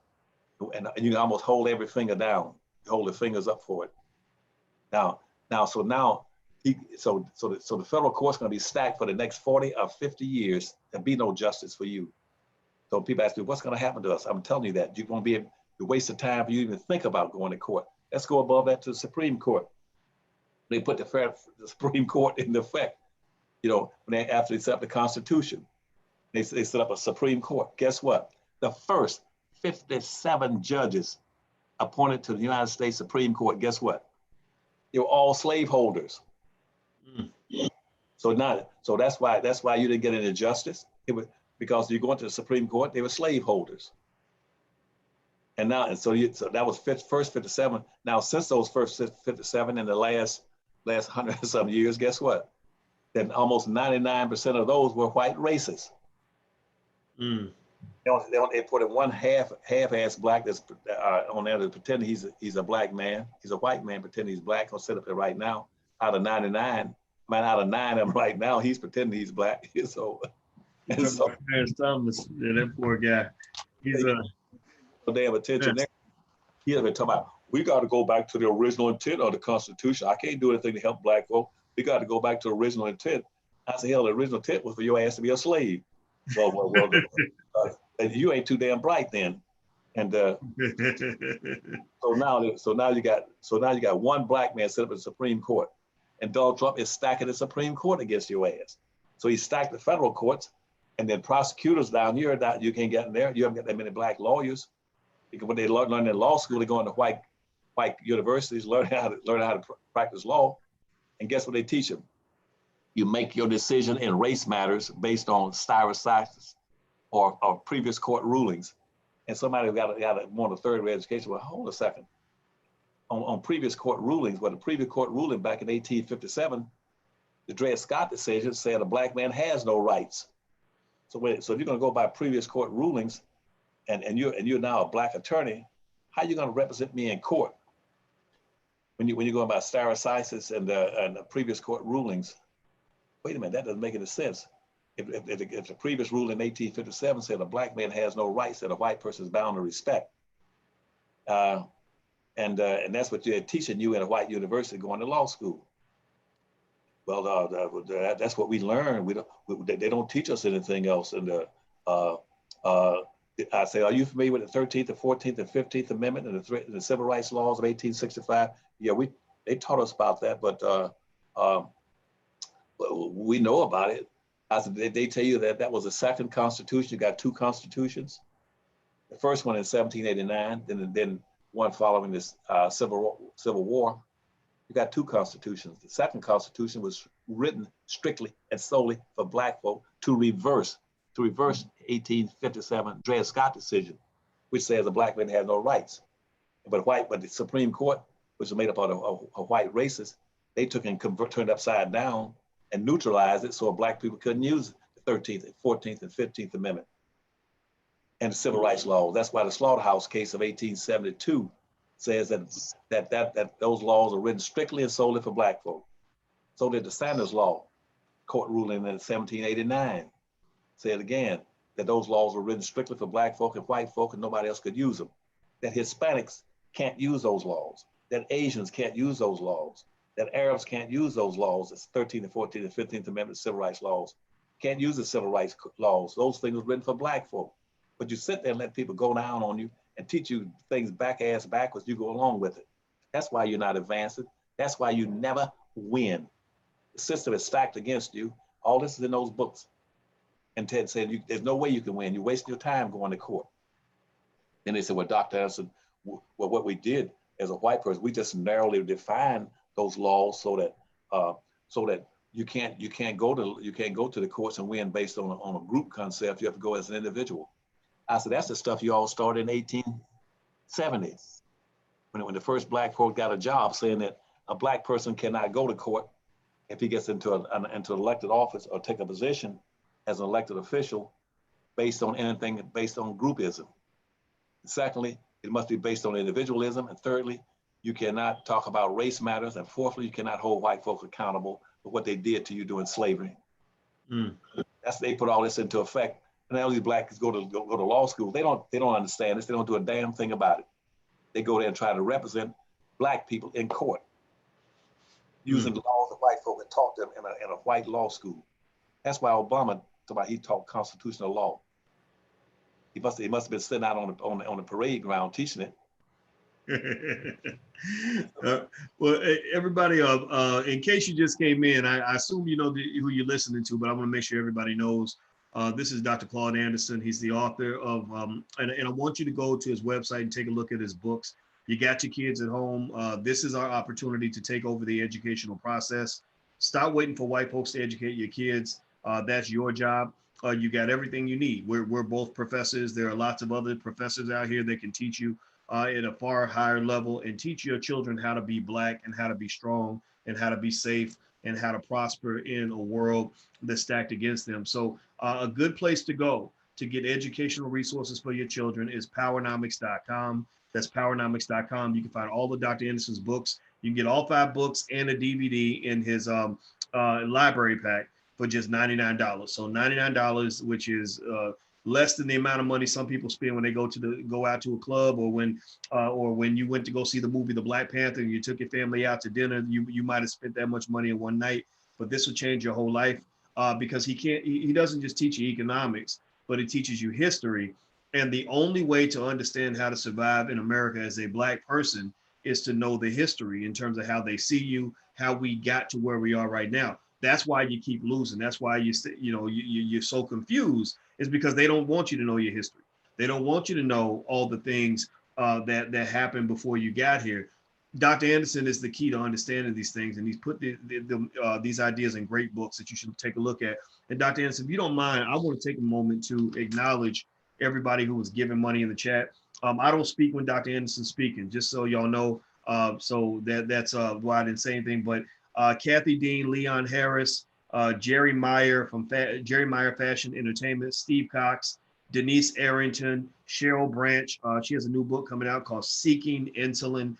And you can almost hold every finger down, hold the fingers up for it. So the federal court's gonna be stacked for the next 40 or 50 years. There'll be no justice for you. So people ask me, what's gonna happen to us? I'm telling you that. You're gonna be a waste of time for you to even think about going to court. Let's go above that to the Supreme Court. They put the Supreme Court in effect, after they set up the Constitution. They set up a Supreme Court. Guess what? The first 57 judges appointed to the United States Supreme Court, guess what? They were all slaveholders. Mm. So that's why you didn't get any justice. It was because you're going to the Supreme Court, they were slaveholders. And that was first 57. Now, since those first 57 in the last 100 or some years, guess what? Then almost 99% of those were white racists. Mm. They put in one half-ass black that's on there to pretend he's a black man. He's a white man pretending he's black. I'll sit up there right now. Out of 99, out of 9 of them right now, he's pretending he's black. Thomas, that poor guy. He's damn attention there. He's been talking about, we got to go back to the original intent of the Constitution. I can't do anything to help black folk. We got to go back to the original intent. I said, hell, the original intent was for your ass to be a slave. Well, you ain't too damn bright then. And so now you got one black man set up in the Supreme Court, and Donald Trump is stacking the Supreme Court against your ass. So he stacked the federal courts, and then prosecutors down here that you can't get in there. You haven't got that many black lawyers. Because when they learn in law school, they go into white universities, learn how to practice law, and guess what they teach them? You make your decision in race matters based on stare decisis or previous court rulings. And somebody who got more than a third grade education, well, hold a second. On previous court rulings, the previous court ruling back in 1857, the Dred Scott decision said a black man has no rights. So if you're going to go by previous court rulings, and you're now a black attorney, how are you going to represent me in court when you're going by stare decisis and the previous court rulings? Wait a minute, that doesn't make any sense. If the previous rule in 1857 said a black man has no rights that a white person is bound to respect, and that's what they're teaching you in a white university going to law school. Well, that's what we learn. They don't teach us anything else. And I say, are you familiar with the 13th, the 14th, and 15th Amendment and the Civil Rights Laws of 1865? Yeah, they taught us about that, but we know about it. They tell you that was the second Constitution. You got 2 constitutions. The first one in 1789, then one following this Civil War. You got 2 constitutions. The second Constitution was written strictly and solely for black folk to reverse to reverse 1857 Dred Scott decision, which says a black man has no rights. But the Supreme Court, which was made up of white racists, they took and turned it upside down and neutralized it so black people couldn't use the 13th, 14th, and 15th Amendment and the civil rights laws. That's why the Slaughterhouse case of 1872 says that those laws are written strictly and solely for black folk. So did the Sanders Law, court ruling in 1789, said again that those laws were written strictly for black folk and white folk and nobody else could use them. That Hispanics can't use those laws, that Asians can't use those laws, that Arabs can't use those laws, it's 13th and 14th and 15th Amendment civil rights laws, can't use the civil rights laws. Those things were written for black folk. But you sit there and let people go down on you and teach you things backwards, you go along with it. That's why you're not advancing. That's why you never win. The system is stacked against you. All this is in those books. And Ted said, there's no way you can win. You're wasting your time going to court. Then they said, well, Dr. Anderson, well, what we did as a white person, we just narrowly defined those laws so that you can't go to the courts and win based on a group concept. You have to go as an individual. I said, that's the stuff you all started in 1870, when the first black court got a job saying that a black person cannot go to court if he gets into an elected office or take a position as an elected official based on anything based on groupism. Secondly, it must be based on individualism. And thirdly, you cannot talk about race matters. And fourthly, you cannot hold white folks accountable for what they did to you during slavery. They put all this into effect. And now these blacks go to law school. They don't understand this. They don't do a damn thing about it. They go there and try to represent black people in court using the laws that white folk had taught them in a white law school. That's why Obama, he taught constitutional law. He must have been sitting out on the parade ground teaching it. Well, everybody, in case you just came in, I assume you know who you're listening to, but I want to make sure everybody knows. This is Dr. Claud Anderson. He's the author of, and I want you to go to his website and take a look at his books. You got your kids at home. This is our opportunity to take over the educational process. Stop waiting for white folks to educate your kids. That's your job. You got everything you need. We're both professors. There are lots of other professors out here that can teach you at a far higher level and teach your children how to be black and how to be strong and how to be safe and how to prosper in a world that's stacked against them. So a good place to go to get educational resources for your children is powernomics.com. That's powernomics.com. You can find all of Dr. Anderson's books. You can get all 5 books and a DVD in his library pack for just $99. So $99, which is less than the amount of money some people spend when they go out to a club, or when you went to go see the movie The Black Panther and you took your family out to dinner. You might have spent that much money in one night, but this will change your whole life because he doesn't just teach you economics, but he teaches you history. And the only way to understand how to survive in America as a black person is to know the history in terms of how they see you, how we got to where we are right now. That's why you keep losing. That's why you're so confused, is because they don't want you to know your history. They don't want you to know all the things that happened before you got here. Dr. Anderson is the key to understanding these things, and he's put these ideas in great books that you should take a look at. And Dr. Anderson, if you don't mind, I want to take a moment to acknowledge everybody who was giving money in the chat. I don't speak when Dr. Anderson's speaking, just so y'all know. So that's why I didn't say anything. But Kathy Dean, Leon Harris, Jerry Meyer from Jerry Meyer Fashion Entertainment, Steve Cox, Denise Arrington, Cheryl Branch. She has a new book coming out called Seeking Insulin.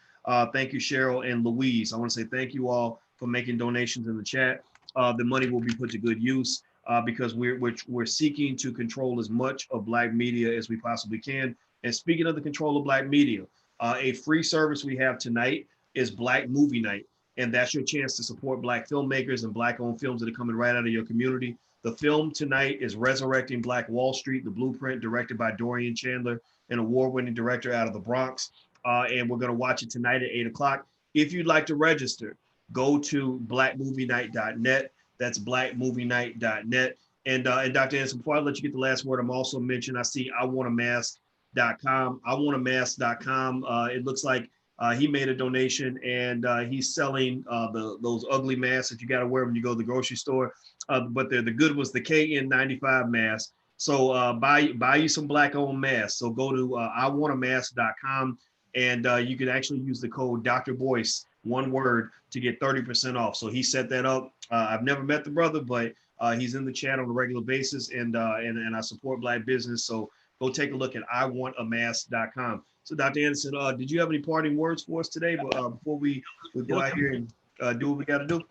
Thank you, Cheryl and Louise. I want to say thank you all for making donations in the chat. The money will be put to good use because we're seeking to control as much of Black media as we possibly can. And speaking of the control of Black media, a free service we have tonight is Black Movie Night. And that's your chance to support Black filmmakers and Black-owned films that are coming right out of your community. The film tonight is Resurrecting Black Wall Street, the blueprint, directed by Dorian Chandler, an award-winning director out of the Bronx. And we're going to watch it tonight at 8 o'clock. If you'd like to register, go to blackmovienight.net. That's blackmovienight.net. And Dr. Anderson, before I let you get the last word, I'm also mentioning, I see iwantamask.com. iwantamask.com. It looks like he made a donation, and he's selling those ugly masks that you got to wear when you go to the grocery store. But they're the good ones, the KN95 mask. So buy you some black-owned masks. So go to iwantamask.com, and you can actually use the code Dr. Boyce, one word, to get 30% off. So he set that up. I've never met the brother, but he's in the chat on a regular basis, and I support Black business. So go take a look at iwantamask.com. So Dr. Anderson, did you have any parting words for us today? Before we go out here and do what we got to do?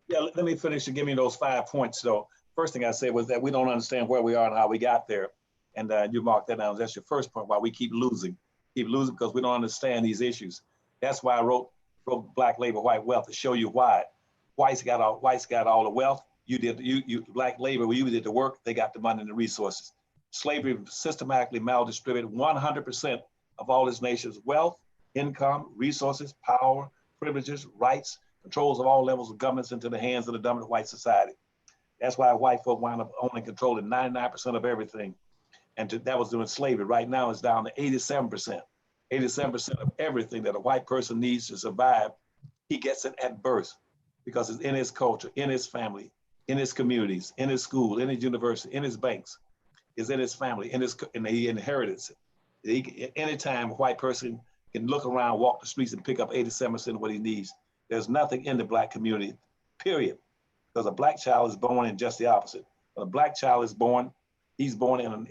Yeah, let me finish and give me those 5 points. So first thing I said was that we don't understand where we are and how we got there. And you marked that down. That's your first point, why we keep losing because we don't understand these issues. That's why I wrote Black Labor, White Wealth, to show you why. Whites got all the wealth. You Black labor, you did the work, they got the money and the resources. Slavery systematically maldistributed 100% of all this nation's wealth, income, resources, power, privileges, rights, controls of all levels of governments into the hands of the dominant white society. That's why white folk wound up owning controlling 99% of everything. And that was during slavery. Right now it's down to 87%. 87% of everything that a white person needs to survive, he gets it at birth because it's in his culture, in his family, in his communities, in his school, in his university, in his banks, is in his family, and he inherits it. Anytime a white person can look around, walk the streets, and pick up 87% of what he needs, there's nothing in the Black community, period. Because a Black child is born in just the opposite. When a Black child is born, he's born in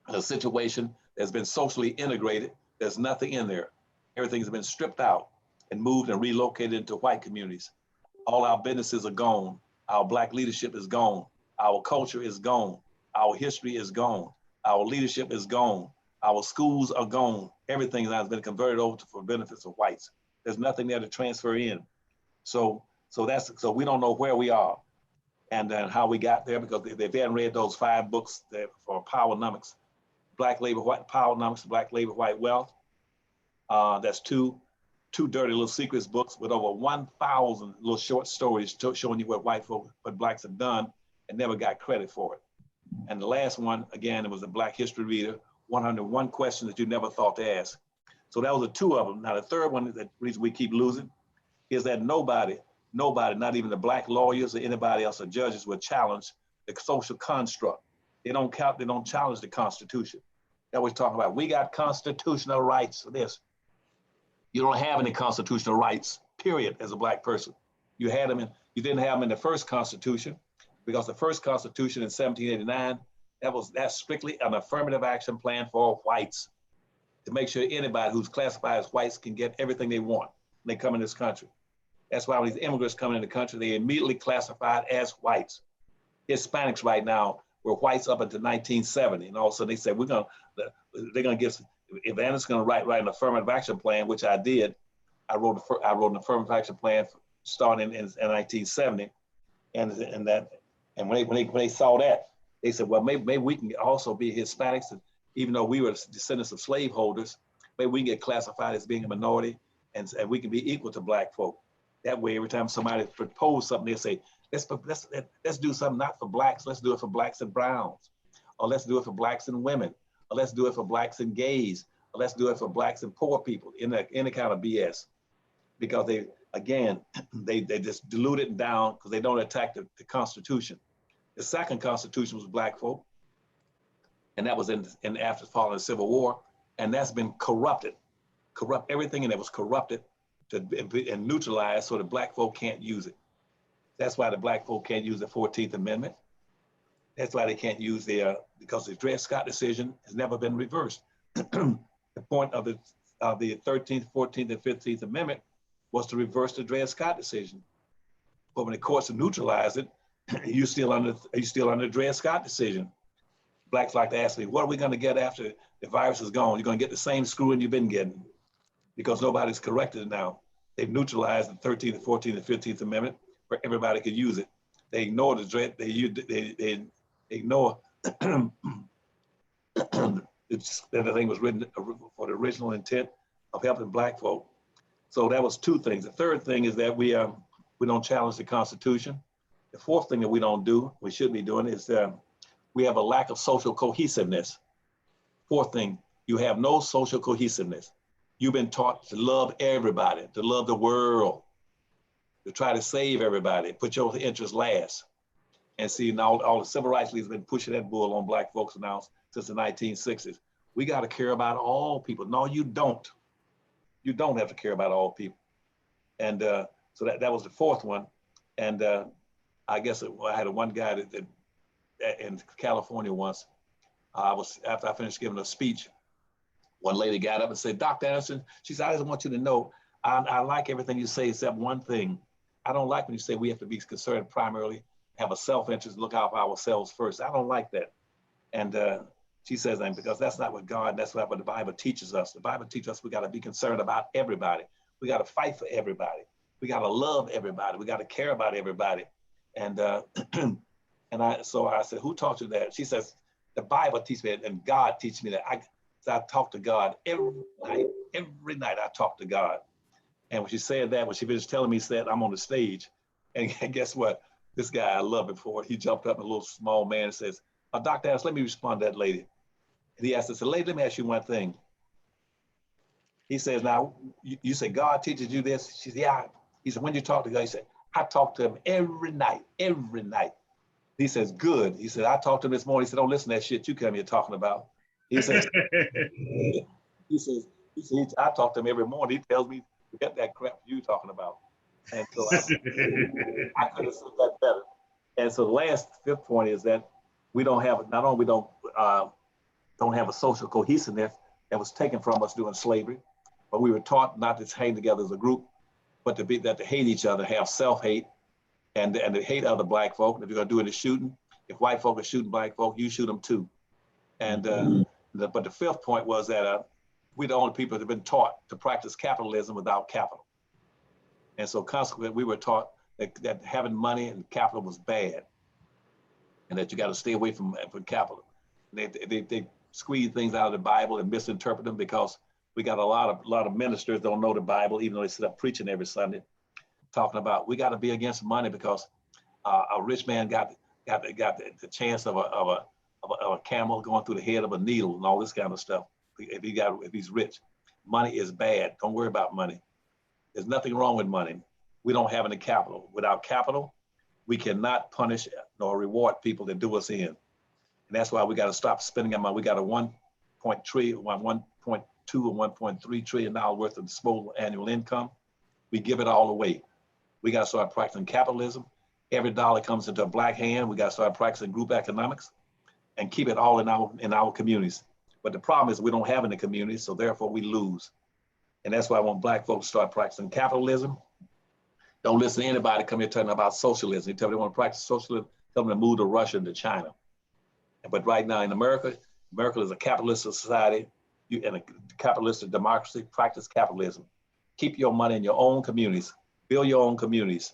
a situation that's been socially integrated. There's nothing in there. Everything's been stripped out and moved and relocated into white communities. All our businesses are gone. Our Black leadership is gone. Our culture is gone. Our history is gone. Our leadership is gone. Our schools are gone. Everything has been converted over for benefits of whites. There's nothing there to transfer in. So we don't know where we are and then how we got there, because if they hadn't read those 5 books for Powernomics, Black Labor, White Powernomics, Black Labor, White Wealth, that's two dirty little secrets books with over 1,000 little short stories showing you what what Blacks have done and never got credit for it. And the last one, again, it was a Black History Reader, 101 questions that you never thought to ask. So that was the 2 of them. Now the third one, the reason we keep losing, is that nobody, not even the Black lawyers or anybody else or judges, will challenge the social construct. They don't challenge the Constitution. That we're talking about. We got constitutional rights for this. You don't have any constitutional rights, period, as a Black person. You didn't have them in the first Constitution, because the first Constitution in 1789, that's strictly an affirmative action plan for whites, to make sure anybody who's classified as whites can get everything they want when they come in this country. That's why when these immigrants come in the country, they immediately classified as whites. Hispanics right now were whites up until 1970, and all of a sudden they said, they're gonna give, if Anna's gonna write an affirmative action plan, which I did. I wrote an affirmative action plan starting in 1970, and when they saw that, they said, well, maybe we can also be Hispanics, and even though we were descendants of slaveholders, maybe we can get classified as being a minority, and we can be equal to Black folk. That way, every time somebody proposed something, they say, let's do something not for Blacks, let's do it for Blacks and browns, or let's do it for Blacks and women, or let's do it for Blacks and gays, or let's do it for Blacks and poor people, any kind of BS. Because they just dilute it down because they don't attack the Constitution. The second Constitution was Black folk, and that was in after following the Civil War, and that's been corrupted. Everything in it was corrupted and neutralized so that Black folk can't use it. That's why the Black folk can't use the 14th Amendment. That's why they can't use because the Dred Scott decision has never been reversed. The point of the 13th, 14th, and 15th Amendment was to reverse the Dred Scott decision. But when the courts neutralized it, you're still under the Dred Scott decision. Blacks like to ask me, what are we going to get after the virus is gone? You're going to get the same screwing you've been getting, because nobody's corrected it now. They've neutralized the 13th, 14th, and 15th Amendment where everybody could use it. They ignore the Dred, they ignore that the thing was written for the original intent of helping Black folk. So that was 2 things. The third thing is that we don't challenge the Constitution. The fourth thing that we should be doing, is we have a lack of social cohesiveness. Fourth thing, you have no social cohesiveness. You've been taught to love everybody, to love the world, to try to save everybody, put your interests last. And see, now all the civil rights leaders have been pushing that bull on black folks now since the 1960s. We got to care about all people. No, you don't. You don't have to care about all people. And so that was the fourth one. And I guess I had one guy that in California once. After I finished giving a speech, one lady got up and said, "Dr. Anderson," she said, "I just want you to know, I like everything you say except one thing. I don't like when you say we have to be concerned primarily, have a self-interest, look out for ourselves first. I don't like that." And she says, "And because that's not what God, that's not what the Bible teaches us. The Bible teaches us we got to be concerned about everybody. We got to fight for everybody. We got to love everybody. We got to care about everybody." And so I said, "Who taught you that?" She says, "The Bible teaches me, and God teaches me that." I talk to God every night. Every night I talk to God. And when she said that, when she finished telling me, said, I'm on the stage. And guess what? This guy, I love him for it. He jumped up, a little small man, and says, "Dr. Anderson, let me respond to that lady." And he asked us, "Lady, let me ask you one thing." He says, "Now, you say God teaches you this?" She said, "Yeah." He said, "When you talk to God?" He said, "I talk to him every night, every night." He says, "Good." He said, "I talked to him this morning." He said, "Don't listen to that shit you come here talking about." He says, "I talk to him every morning. He tells me, forget that crap you talking about." And so I could have said that better. And so the last fifth point is that we don't have, not only we don't have a social cohesiveness that was taken from us during slavery, but we were taught not to hang together as a group, but to hate each other, have self-hate, and to hate other black folk. And if you're gonna do any shooting, if white folk are shooting black folk, you shoot them too. And but the fifth point was that we're the only people that have been taught to practice capitalism without capital. And so consequently, we were taught that having money and capital was bad, and that you got to stay away from capital. They squeeze things out of the Bible and misinterpret them, because we got a lot of ministers don't know the Bible, even though they sit up preaching every Sunday, talking about we got to be against money because a rich man got the chance of a camel going through the head of a needle and all this kind of stuff. If he's rich, money is bad. Don't worry about money. There's nothing wrong with money. We don't have any capital. Without capital, we cannot punish nor reward people that do us in. And that's why we got to stop spending our money. We got a 1.2 or 1.3 trillion dollars worth of disposable annual income. We give it all away. We got to start practicing capitalism. Every dollar comes into a black hand. We got to start practicing group economics and keep it all in our communities. But the problem is we don't have any communities, so therefore we lose. And that's why I want black folks to start practicing capitalism. Don't listen to anybody come here talking about socialism. You tell them they want to practice socialism, tell them to move to Russia and to China. But right now in America is a capitalist society, and a capitalist democracy. Practice capitalism. Keep your money in your own communities. Build your own communities.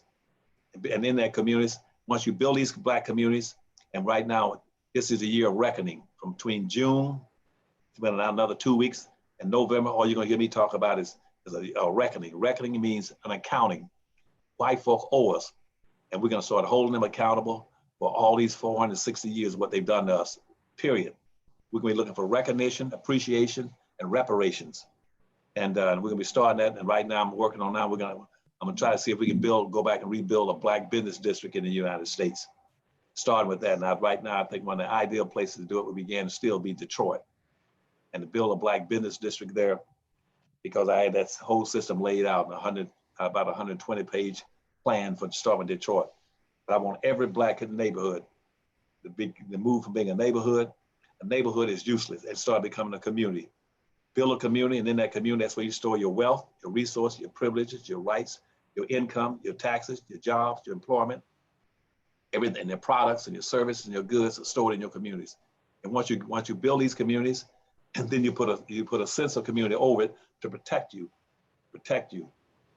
And in that communities, once you build these black communities, and right now, this is a year of reckoning. From between June, it's been another 2 weeks, and November, all you're gonna hear me talk about is a reckoning. Reckoning means an accounting. White folk owe us, and we're gonna start holding them accountable for all these 460 years of what they've done to us, period. We're gonna be looking for recognition, appreciation, and reparations. And we're gonna be starting that, and right now I'm working on now, I'm gonna try to see if we can go back and rebuild a black business district in the United States. Starting with that. Now, right now, I think one of the ideal places to do it would begin to still be Detroit, and to build a black business district there, because I had that whole system laid out in about 120-page plan for starting with Detroit. But I want every black neighborhood to move from being a neighborhood. A neighborhood is useless and start becoming a community. Build a community, and in that community, that's where you store your wealth, your resources, your privileges, your rights, your income, your taxes, your jobs, your employment, everything, your products and your services and your goods are stored in your communities. And once you build these communities, and then you put a sense of community over it to protect you,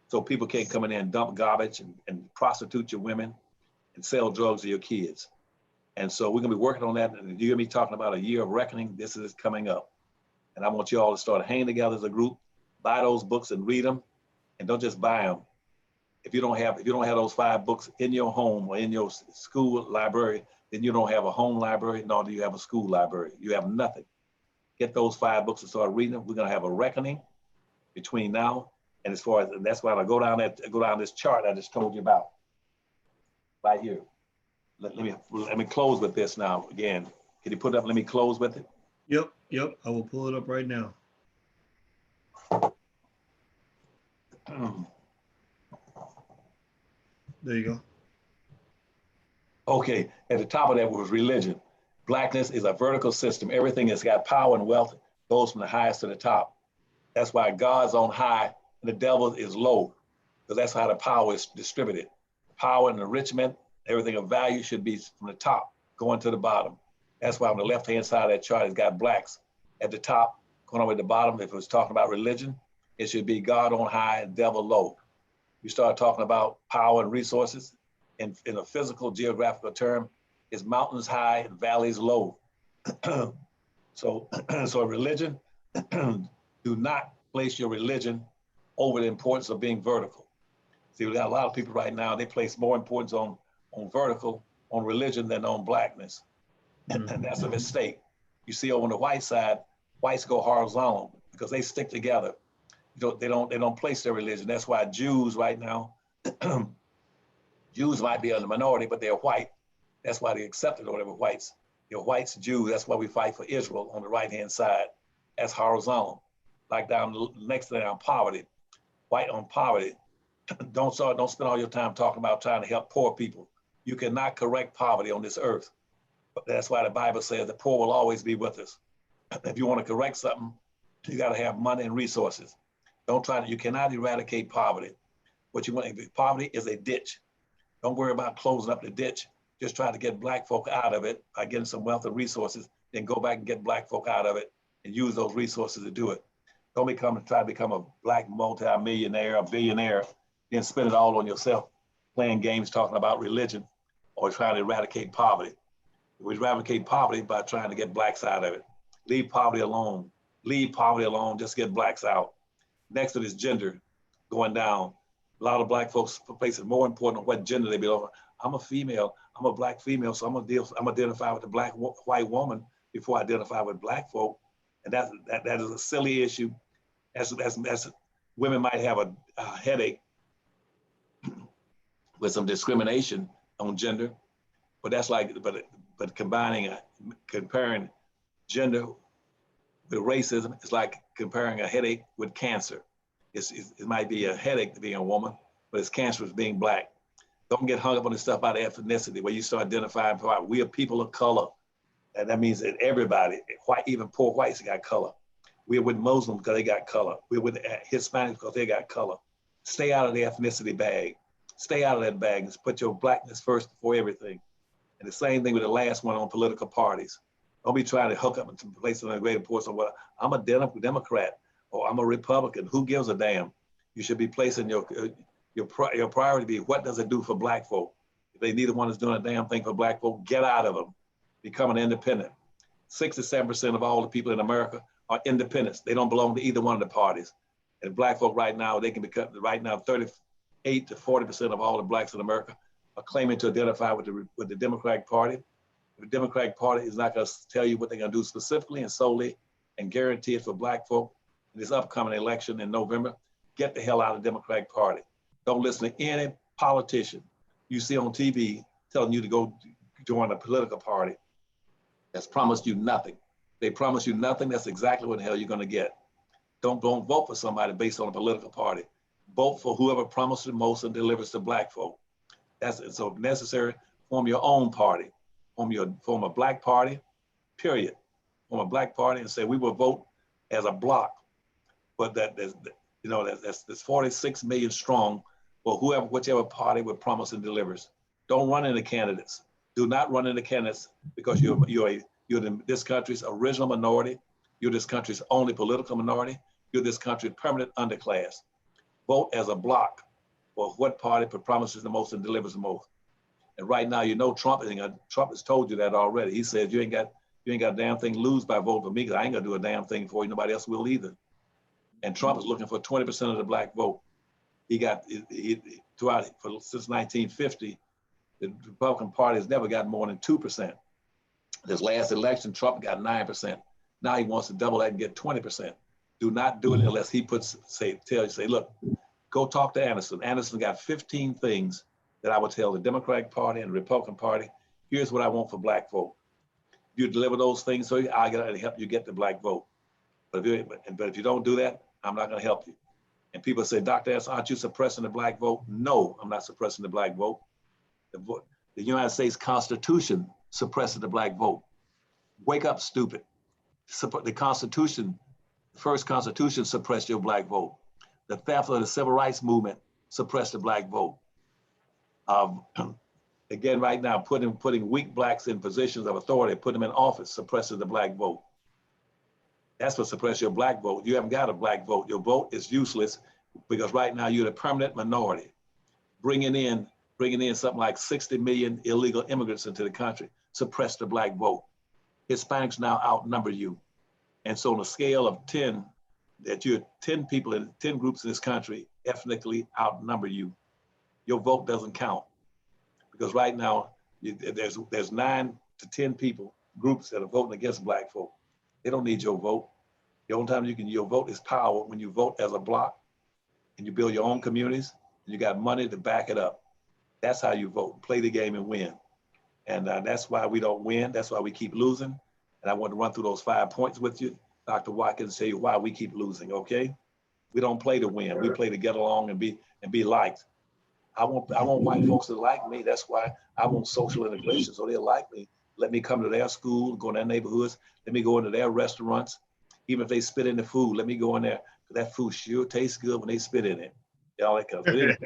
so people can't come in there and dump garbage and prostitute your women and sell drugs to your kids. And so we're gonna be working on that. And you're gonna be talking about a year of reckoning. This is coming up, and I want you all to start hanging together as a group, buy those books and read them, and don't just buy them. If you don't have those 5 books in your home or in your school library, then you don't have a home library, nor do you have a school library. You have nothing. Get those 5 books and start reading them. We're gonna have a reckoning between now and that's why I go down this chart I just told you about, right here. let me close with this now again. Can you put it up? Let me close with it. Yep. I will pull it up right now. There you go. Okay, at the top of that was religion. Blackness is a vertical system. Everything that's got power and wealth goes from the highest to the top. That's why God's on high and the devil is low, because that's how the power is distributed. Power and enrichment, everything of value should be from the top going to the bottom. That's why on the left-hand side of that chart, it's got blacks at the top, going over at the bottom. If it was talking about religion, it should be God on high and devil low. You start talking about power and resources in a physical geographical term, it's mountains high and valleys low. So religion, do not place your religion over the importance of being vertical. See, we got a lot of people right now, they place more importance on vertical, on religion than on blackness. And that's a mistake. You see over on the white side, whites go horizontal because they stick together. They don't place their religion. That's why Jews right now, Jews might be a minority, but they're white. That's why they accepted or whatever whites. You're whites, Jews. That's why we fight for Israel on the right-hand side. That's horizontal. Like down next to that on poverty, white on poverty. Don't spend all your time talking about trying to help poor people. You cannot correct poverty on this earth. But that's why the Bible says the poor will always be with us. If you want to correct something, you got to have money and resources. You cannot eradicate poverty. What you want, poverty is a ditch. Don't worry about closing up the ditch. Just try to get black folk out of it by getting some wealth and resources, then go back and get black folk out of it and use those resources to do it. Don't try to become a black multi-millionaire, a billionaire, then spend it all on yourself, playing games, talking about religion, or trying to eradicate poverty. We eradicate poverty by trying to get blacks out of it. Leave poverty alone. Leave poverty alone, just get blacks out. Next to this gender, going down. A lot of black folks place it more important on what gender they belong. I'm a female, I'm a black female, so I'm identify with the black white woman before I identify with black folk. And that is a silly issue. As women might have a headache with some discrimination on gender, but that's like, but comparing gender with racism, it's like comparing a headache with cancer. It might be a headache to being a woman, but it's cancerous being black. Don't get hung up on this stuff about ethnicity, where you start identifying, we are people of color. And that means that everybody, even poor whites got color. We're with Muslims because they got color. We're with Hispanics because they got color. Stay out of the ethnicity bag. Stay out of that bag and put your blackness first before everything. And the same thing with the last one on political parties. Don't be trying to hook up and place it on a great importance on what I'm a Democrat or I'm a Republican. Who gives a damn? You should be placing your priority be what does it do for black folk? If they neither one is doing a damn thing for black folk, get out of them. Become an independent. 67% of all the people in America are independents. They don't belong to either one of the parties. And black folk right now, they can become, right now, 38 to 40% of all the blacks in America are claiming to identify with the Democratic Party. The Democratic Party is not going to tell you what they're going to do specifically and solely and guarantee it for black folk in this upcoming election in November. Get the hell out of the Democratic Party. Don't listen to any politician you see on TV telling you to go join a political party that's promised you nothing. They promise you nothing. That's exactly what the hell you're going to get. Don't vote for somebody based on a political party. Vote for whoever promises the most and delivers to black folk. That's so necessary. Form your own party. Form a black party, period. Form a black party and say we will vote as a block. But that's 46 million strong for whichever party would promise and delivers. Don't run into candidates. Do not run into candidates because you're this country's original minority. You're this country's only political minority. You're this country's permanent underclass. Vote as a block for what party promises the most and delivers the most. And right now, Trump has told you that already. He said you ain't got a damn thing to lose by voting for me because I ain't gonna do a damn thing for you. Nobody else will either. And Trump is looking for 20% of the black vote. He throughout since 1950, the Republican Party has never gotten more than 2%. This last election, Trump got 9%. Now he wants to double that and get 20%. Do not do it unless he say, look, go talk to Anderson. Anderson got 15 things that I would tell the Democratic Party and the Republican Party Here's what I want for black folk. You deliver those things, so I got to help you get the black vote. But if you don't do that, I'm not going to help you. And people say, Dr. S, aren't you suppressing the black vote? No, I'm not suppressing the black vote. The United States Constitution suppresses the black vote. Wake up, stupid. The Constitution, the first Constitution suppressed your black vote. The theft of the Civil Rights Movement suppressed the black vote. Again, right now, putting weak blacks in positions of authority, putting them in office, suppresses the black vote. That's what suppresses your black vote. You haven't got a black vote. Your vote is useless because right now you're the permanent minority. Bringing in something like 60 million illegal immigrants into the country, suppress the black vote. Hispanics now outnumber you. And so on a scale of 10, that you're 10 people in 10 groups in this country ethnically outnumber you. Your vote doesn't count. Because right now, there's 9 to 10 groups that are voting against black folk. They don't need your vote. The only time your vote is power when you vote as a block and you build your own communities and you got money to back it up. That's how you vote, play the game and win. And that's why we don't win. That's why we keep losing. And I want to run through those 5 points with you, Dr. Watkins, tell you why we keep losing, okay? We don't play to win. We play to get along and be liked. I want white folks to like me. That's why I want social integration, so they'll like me. Let me come to their school, go to their neighborhoods. Let me go into their restaurants. Even if they spit in the food, let me go in there. That food sure tastes good when they spit in it. Y'all like good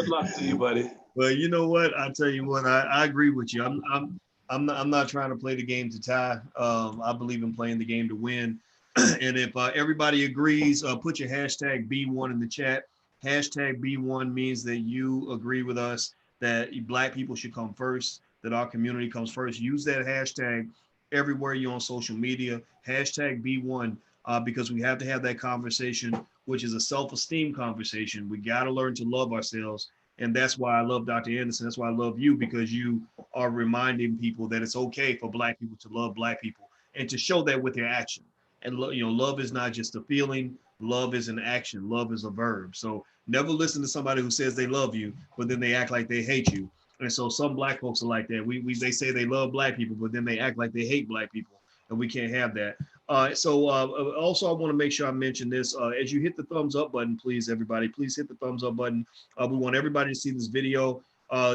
luck to you, buddy. Well, you know what? I tell you what, I agree with you. I'm not trying to play the game to tie. I believe in playing the game to win. And if everybody agrees, put your hashtag B1 in the chat. Hashtag B1 means that you agree with us that black people should come first, that our community comes first. Use that hashtag everywhere you're on social media. Hashtag B1 because we have to have that conversation, which is a self-esteem conversation. We got to learn to love ourselves. And that's why I love Dr. Anderson. That's why I love you, because you are reminding people that it's okay for black people to love black people and to show that with their action. And love is not just a feeling. Love is an action. Love is a verb. So never listen to somebody who says they love you, but then they act like they hate you. And so some black folks are like that. They say they love black people, but then they act like they hate black people, and we can't have that. Also, I want to make sure I mention this. As you hit the thumbs up button, please, everybody, please hit the thumbs up button. We want everybody to see this video.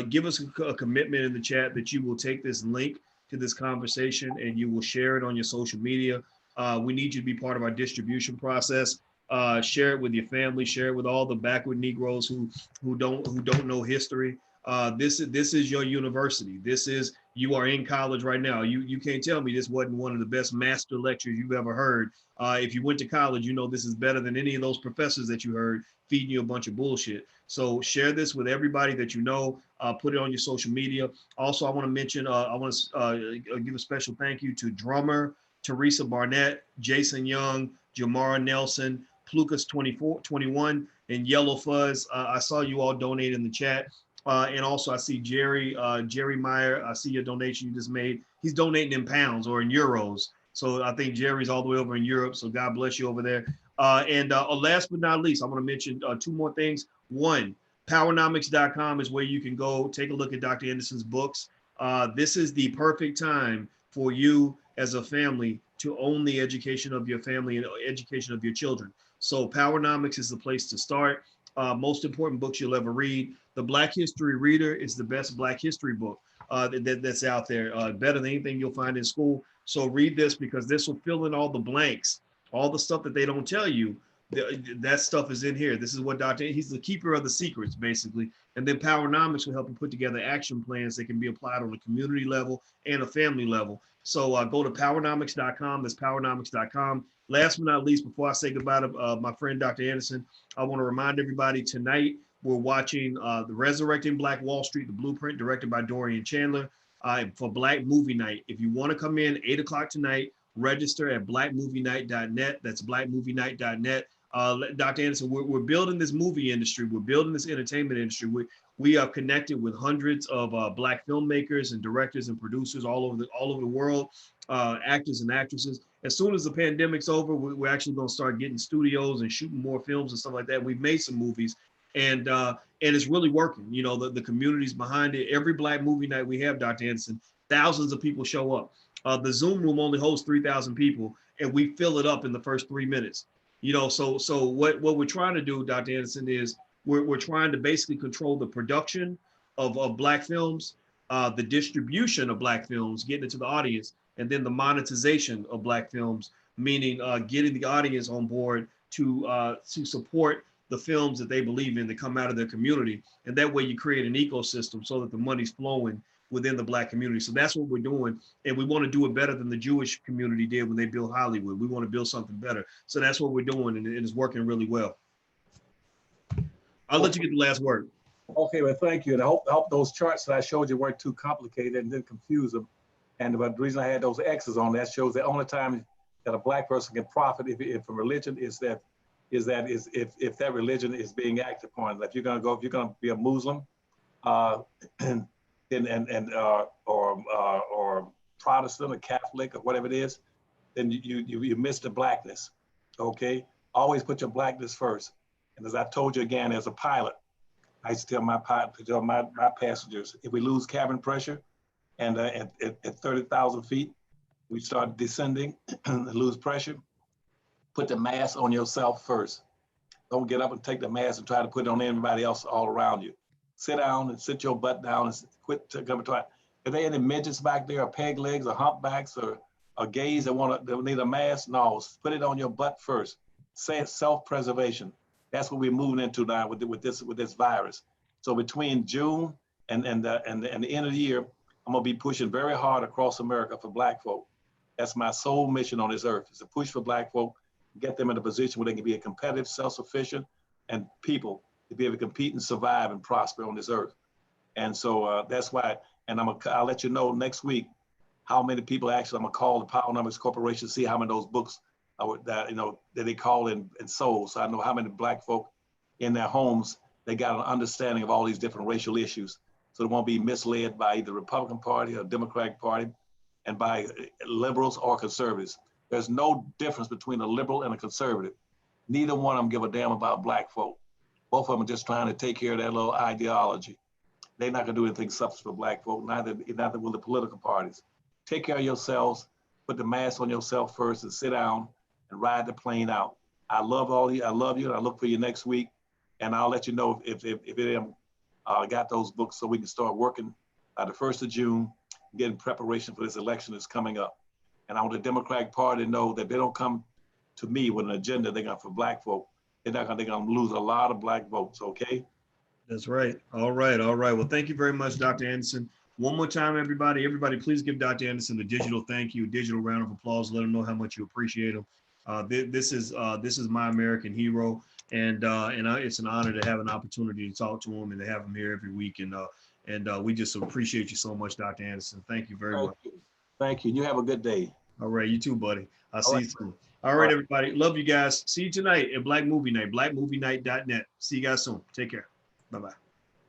Give us a commitment in the chat that you will take this link to this conversation and you will share it on your social media. We need you to be part of our distribution process. Share it with your family. Share it with all the backward Negroes who don't know history. This is your university. You are in college right now. You can't tell me this wasn't one of the best master lectures you've ever heard. If you went to college, you know this is better than any of those professors that you heard feeding you a bunch of bullshit. So share this with everybody that you know. Put it on your social media. Also, I want to mention, I want to give a special thank you to drummer Teresa Barnett, Jason Young, Jamara Nelson, Plukas 2421, and Yellow Fuzz. I saw you all donate in the chat. And also I see Jerry Meyer. I see your donation you just made. He's donating in pounds or in euros. So I think Jerry's all the way over in Europe. So God bless you over there. And last but not least, I want to mention 2 more things. One, powernomics.com is where you can go take a look at Dr. Anderson's books. This is the perfect time for you as a family to own the education of your family and education of your children. So Powernomics is the place to start. Most important books you'll ever read. The Black History Reader is the best Black history book that's out there, better than anything you'll find in school. So read this because this will fill in all the blanks, all the stuff that they don't tell you. That stuff is in here. This is what he's the keeper of the secrets, basically. And then Powernomics will help you put together action plans that can be applied on a community level and a family level. So go to powernomics.com. That's powernomics.com. Last but not least, before I say goodbye to my friend, Dr. Anderson, I want to remind everybody tonight, we're watching the Resurrecting Black Wall Street, the Blueprint, directed by Dorian Chandler, for Black Movie Night. If you want to come in 8 o'clock tonight, register at blackmovienight.net. That's blackmovienight.net. Dr. Anderson, we're building this movie industry. We're building this entertainment industry. We are connected with hundreds of Black filmmakers and directors and producers all over the world, actors and actresses. As soon as the pandemic's over, we're actually going to start getting studios and shooting more films and stuff like that. We've made some movies. and it's really working. You know, the community's behind it. Every Black movie night we have, Dr. Anderson, thousands of people show up. The Zoom room only holds 3,000 people, and we fill it up in the first 3 minutes. You know, so what we're trying to do, Dr. Anderson, is we're trying to basically control the production of Black films, the distribution of Black films, getting it to the audience, and then the monetization of Black films, meaning getting the audience on board to support the films that they believe in that come out of their community. And that way you create an ecosystem so that the money's flowing within the Black community. So that's what we're doing. And we want to do it better than the Jewish community did when they built Hollywood. We want to build something better. So that's what we're doing, and it's working really well. I'll let you get the last word. Okay, well, thank you. And I hope those charts that I showed you weren't too complicated and didn't confuse them. And the reason I had those X's on that shows the only time that a Black person can profit if a religion is if that religion is being acted upon. If you're gonna be a Muslim, or Protestant or Catholic or whatever it is, then you miss the Blackness. Okay, always put your Blackness first. And as I told you again, as a pilot, I used to tell my passengers, if we lose cabin pressure and at 30,000 feet, we start descending and lose pressure, put the mask on yourself first. Don't get up and take the mask and try to put it on everybody else all around you. Sit down and sit your butt down and quit coming to it. If there any midgets back there, or peg legs, or humpbacks, or gays that need a mask, no, put it on your butt first. Say it's self-preservation. That's what we're moving into now with this virus. So between June and the end of the year, I'm gonna be pushing very hard across America for Black folk. That's my sole mission on this earth, is to push for Black folk, get them in a position where they can be a competitive, self-sufficient, and people to be able to compete and survive and prosper on this earth. And so that's why, and I'll let you know next week how many people actually, I'm gonna call the Power Numbers Corporation, see how many of those books that they call and sold. So I know how many Black folk in their homes, they got an understanding of all these different racial issues. So they won't be misled by either Republican Party or Democratic Party and by liberals or conservatives. There's no difference between a liberal and a conservative. Neither one of them give a damn about Black folk. Both of them are just trying to take care of their little ideology. They're not gonna do anything substance for Black folk, neither will the political parties. Take care of yourselves, put the mask on yourself first, and sit down and ride the plane out. I love all of you. I love you, and I look for you next week. And I'll let you know if it got those books so we can start working by the 1st of June, getting preparation for this election that's coming up. And I want the Democratic Party to know that they don't come to me with an agenda they're going for Black folk. They're going to lose a lot of Black votes, okay? That's right. All right. Well, thank you very much, Dr. Anderson. One more time, everybody. Everybody, please give Dr. Anderson a digital thank you, digital round of applause. Let him know how much you appreciate him. This is my American hero, and it's an honor to have an opportunity to talk to him and to have him here every week. And we just appreciate you so much, Dr. Anderson. Thank you very much. Thank you. And you have a good day. All right. You too, buddy. I'll see you soon. All right, everybody. Love you guys. See you tonight at Black Movie Night, blackmovienight.net. See you guys soon. Take care. Bye-bye.